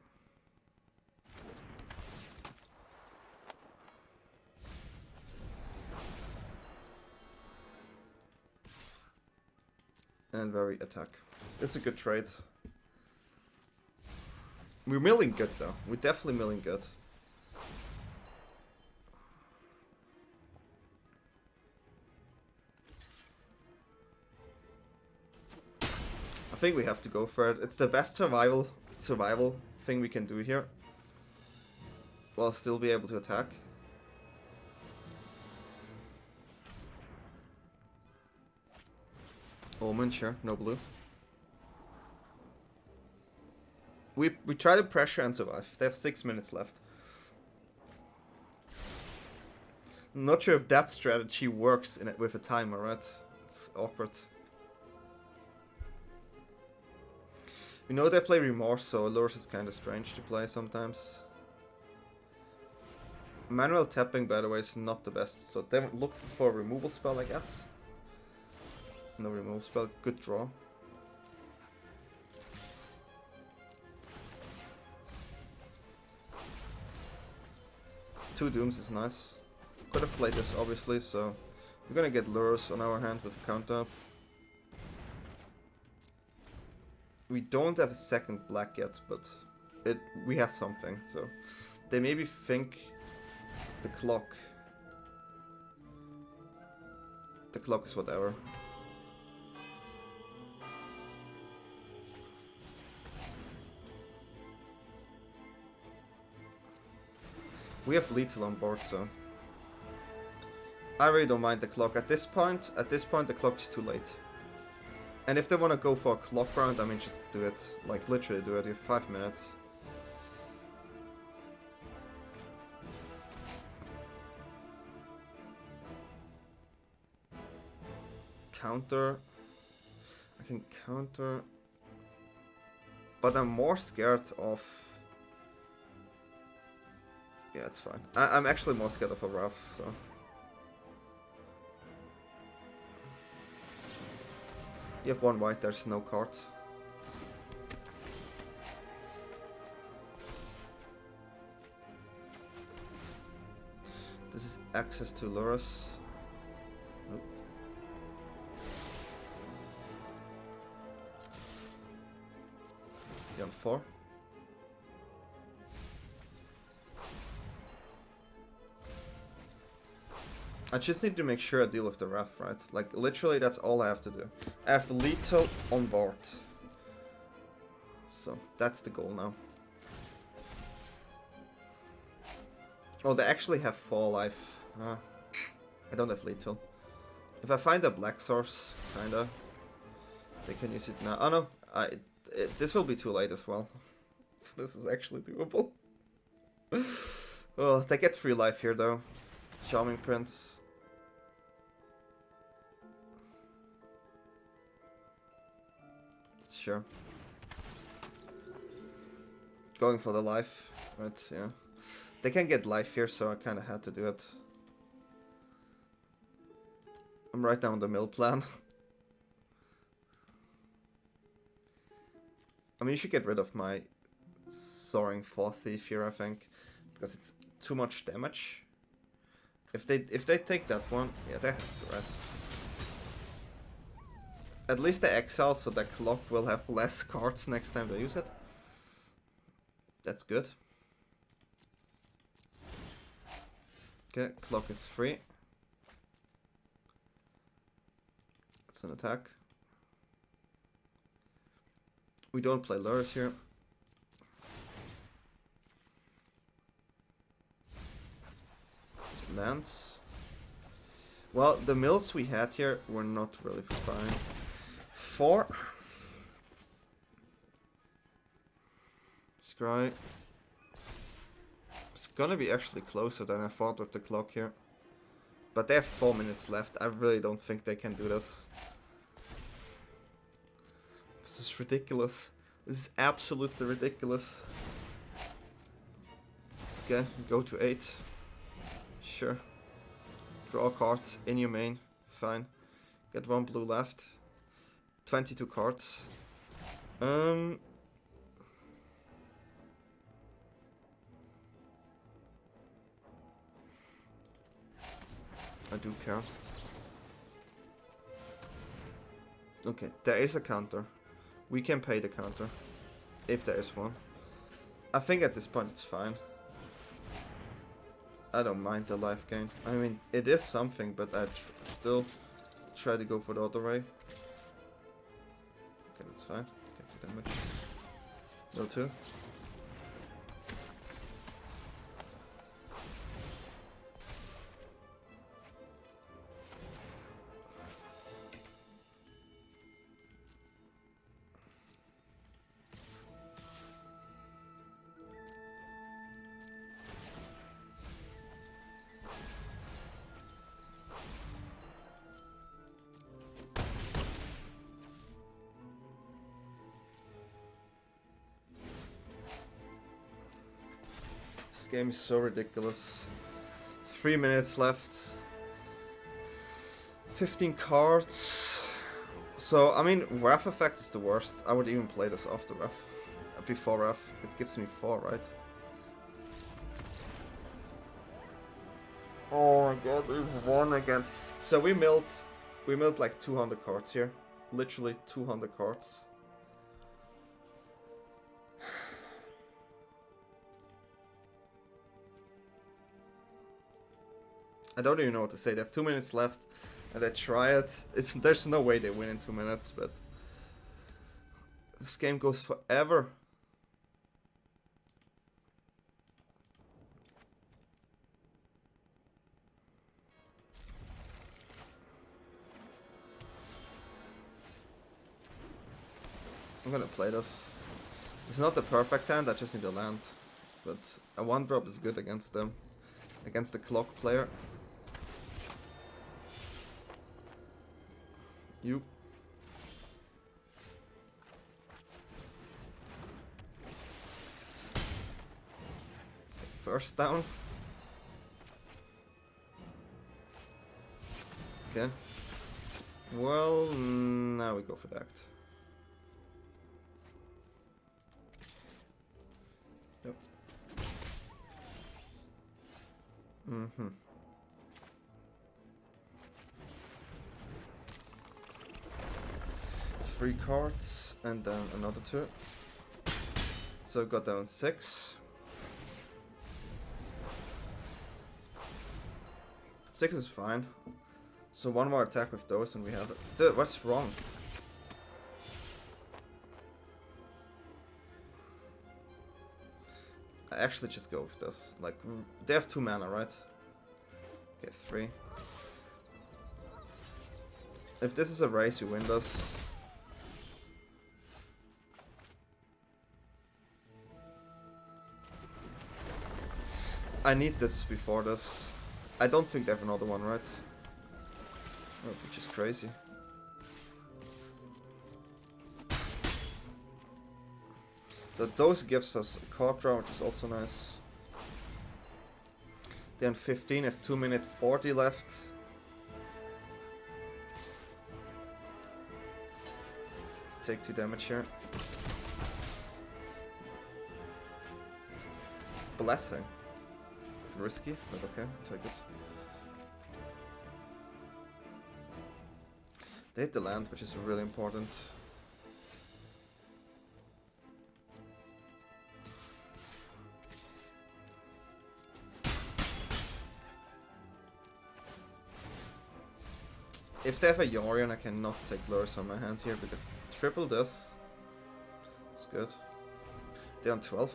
And very attack. It's a good trade. We're milling good though. We're definitely milling good. I think we have to go for it. It's the best survival thing we can do here. While still be able to attack. Omen, sure, no blue. We try to pressure and survive. They have 6 minutes left. I'm not sure if that strategy works in it with a timer, right? It's awkward. We know they play Remorse, so Lurrus is kind of strange to play sometimes. Manual tapping, by the way, is not the best, so they look for a removal spell, I guess. No removal spell, good draw. Two Dooms is nice. Could have played this obviously, so we're gonna get Lurrus on our hand with a counter. We don't have a second black yet, but we have something, so they maybe think the clock. The clock is whatever. We have lethal on board, so I really don't mind the clock. At this point, the clock is too late. And if they want to go for a clock round, I mean, just do it. Like, literally do it. You have 5 minutes. Counter. I can counter. But I'm more scared of... Yeah, it's fine. I'm actually more scared of a Wrath, so... You have 1 white, there's no cards. This is access to Lurrus. Nope. You're on 4. I just need to make sure I deal with the Wrath, right? Like, literally, that's all I have to do. I have lethal on board. So, that's the goal now. Oh, they actually have 4 life. I don't have lethal. If I find a black source, kinda, they can use it now. Oh no, this will be too late as well. So this is actually doable. Oh, they get 3 life here though. Charming Prince. Sure. Going for the life, right? Yeah. They can get life here, so I kind of had to do it. I'm right now on the mill plan. I mean, you should get rid of my Soaring Thought-Thief here, I think, because it's too much damage. If they take that one, yeah, they have to, right? At least they exile, so that clock will have less cards next time they use it. That's good. Okay, clock is free. That's an attack. We don't play Lurrus here. It's lands. Well, the mills we had here were not really fine. 4. Scry. It's gonna be actually closer than I thought with the clock here. But they have 4 minutes left. I really don't think they can do this. This is ridiculous. This is absolutely ridiculous. Okay, go to 8. Sure. Draw a card in your main. Fine. Get 1 blue left. 22 cards. I do care. Okay, there is a counter. We can pay the counter. If there is one. I think at this point it's fine. I don't mind the life gain. I mean, it is something, but I still try to go for the auto ray. Okay, that's fine. Take the damage. No 2. This game is so ridiculous. 3 minutes left. 15 cards. So, I mean, Wrath effect is the worst. I would even play this after Wrath. Before Wrath. It gives me 4, right? Oh my god, we won against... So we milled like 200 cards here. Literally 200 cards. I don't even know what to say. They have 2 minutes left, and they try it. There's no way they win in 2 minutes, but this game goes forever. I'm gonna play this. It's not the perfect hand. I just need to land, but a 1-drop is good against them, against the clock player. You. First down. Okay. Well, now we go for the act. Yep. Mm-hmm. 3 cards, and then another 2. So got down 6. 6 is fine. So 1 more attack with those and we have it. Dude, what's wrong? I actually just go with this. Like, they have 2 mana, right? Okay, 3. If this is a race, you win this. I need this before this. I don't think they have another one, right? Oh, which is crazy. So those gives us a card draw, which is also nice. Then 15, have 2 minutes 40 left. Take 2 damage here. Blessing. Risky, but okay, take it. They hit the land, which is really important. If they have a Yorion, I cannot take Lurrus on my hand here because triple this. It's good. They're on 12.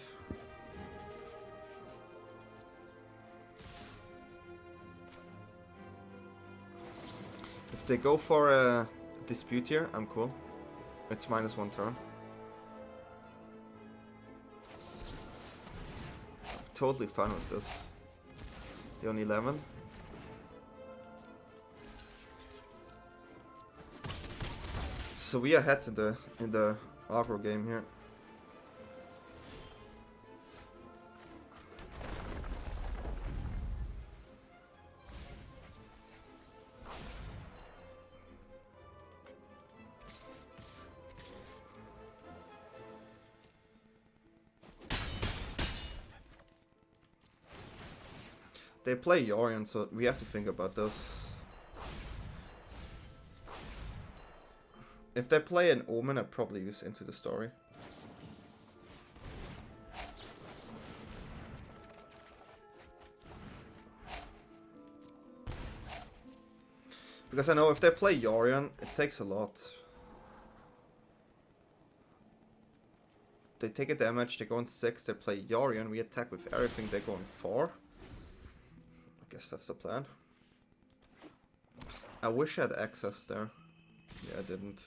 If they go for a dispute here, I'm cool. It's -1 turn. Totally fine with this. They're on 11. So we are ahead in the aggro game here. They play Yorion, so we have to think about this. If they play an Omen, I'd probably use Into the Story. Because I know if they play Yorion, it takes a lot. They take a damage, they go on 6, they play Yorion, we attack with everything, they go on 4. I guess that's the plan. I wish I had access there. Yeah, I didn't.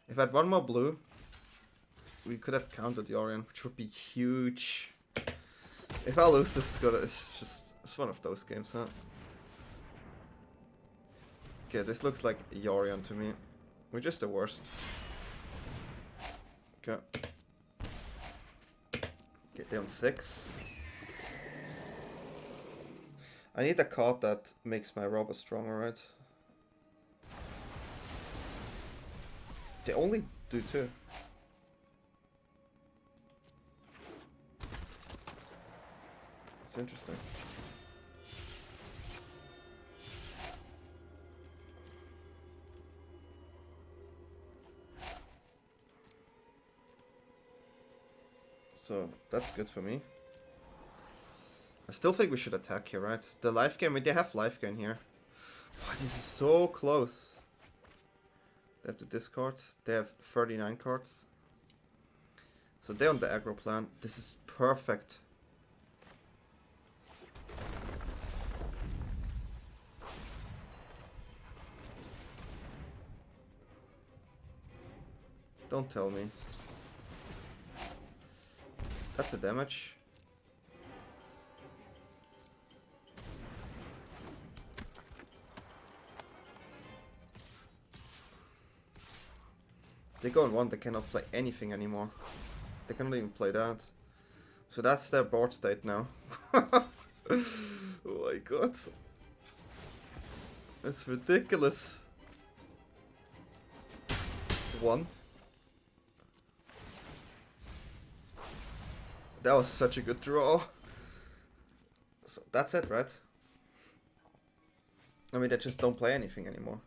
If I had one more blue, we could have countered Yorion, which would be huge. If I lose this, it's one of those games, huh? Okay, this looks like Yorion to me, which is the worst. Okay. Get down 6. I need a card that makes my robber stronger, right? They only do 2. It's interesting. So that's good for me. I still think we should attack here, right? The life gain, they have life gain here. Wow, this is so close. They have the discard. They have 39 cards. So they're on the aggro plan. This is perfect. Don't tell me. That's a damage. They go on 1, they cannot play anything anymore. They cannot even play that. So that's their board state now. Oh my god. That's ridiculous. 1. That was such a good draw. So that's it, right? I mean, they just don't play anything anymore.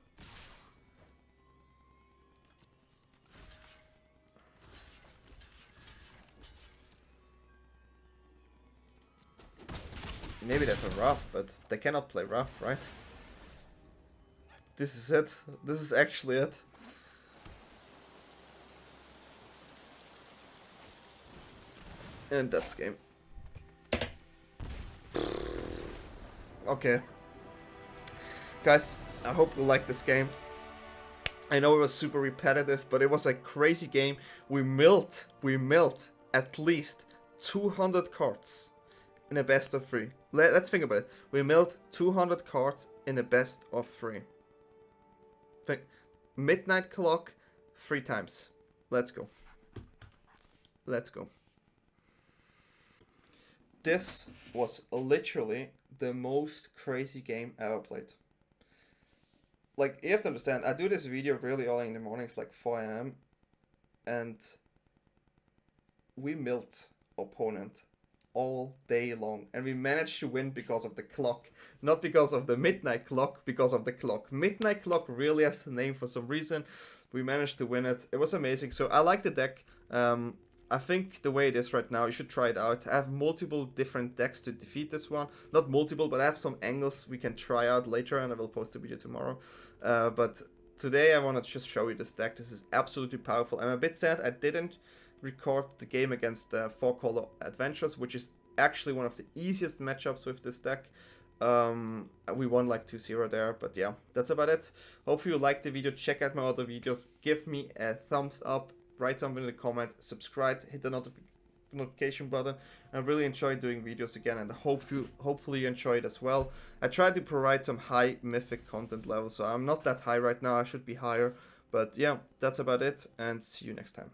Maybe they have a rough, but they cannot play rough, right? This is it. This is actually it. And that's game. Okay. Guys, I hope you like this game. I know it was super repetitive, but it was a crazy game. We milled at least 200 cards in a best of 3. Let's think about it. We milled 200 cards in a best of 3. Midnight Clock 3 times. Let's go. Let's go. This was literally the most crazy game I ever played. Like, you have to understand, I do this video really early in the mornings, like 4 AM, and we milled opponent all day long, and we managed to win because of the clock, not because of the midnight clock, because of the clock. Midnight Clock really has the name for some reason. We managed to win it. It was amazing. So I like the deck. I think the way it is right now, you should try it out. I have multiple different decks to defeat this one. Not multiple, but I have some angles we can try out later, and I will post a video tomorrow. But today I want to just show you this deck. This is absolutely powerful. I'm a bit sad I didn't record the game against the 4-color Adventures, which is actually one of the easiest matchups with this deck. We won like 2-0 there, but yeah, that's about it. Hope you liked the video. Check out my other videos. Give me a thumbs up. Write something in the comment, subscribe, hit the notification button. I really enjoy doing videos again, and hopefully you enjoy it as well. I try to provide some high mythic content level, so I'm not that high right now. I should be higher, but yeah, that's about it, and see you next time.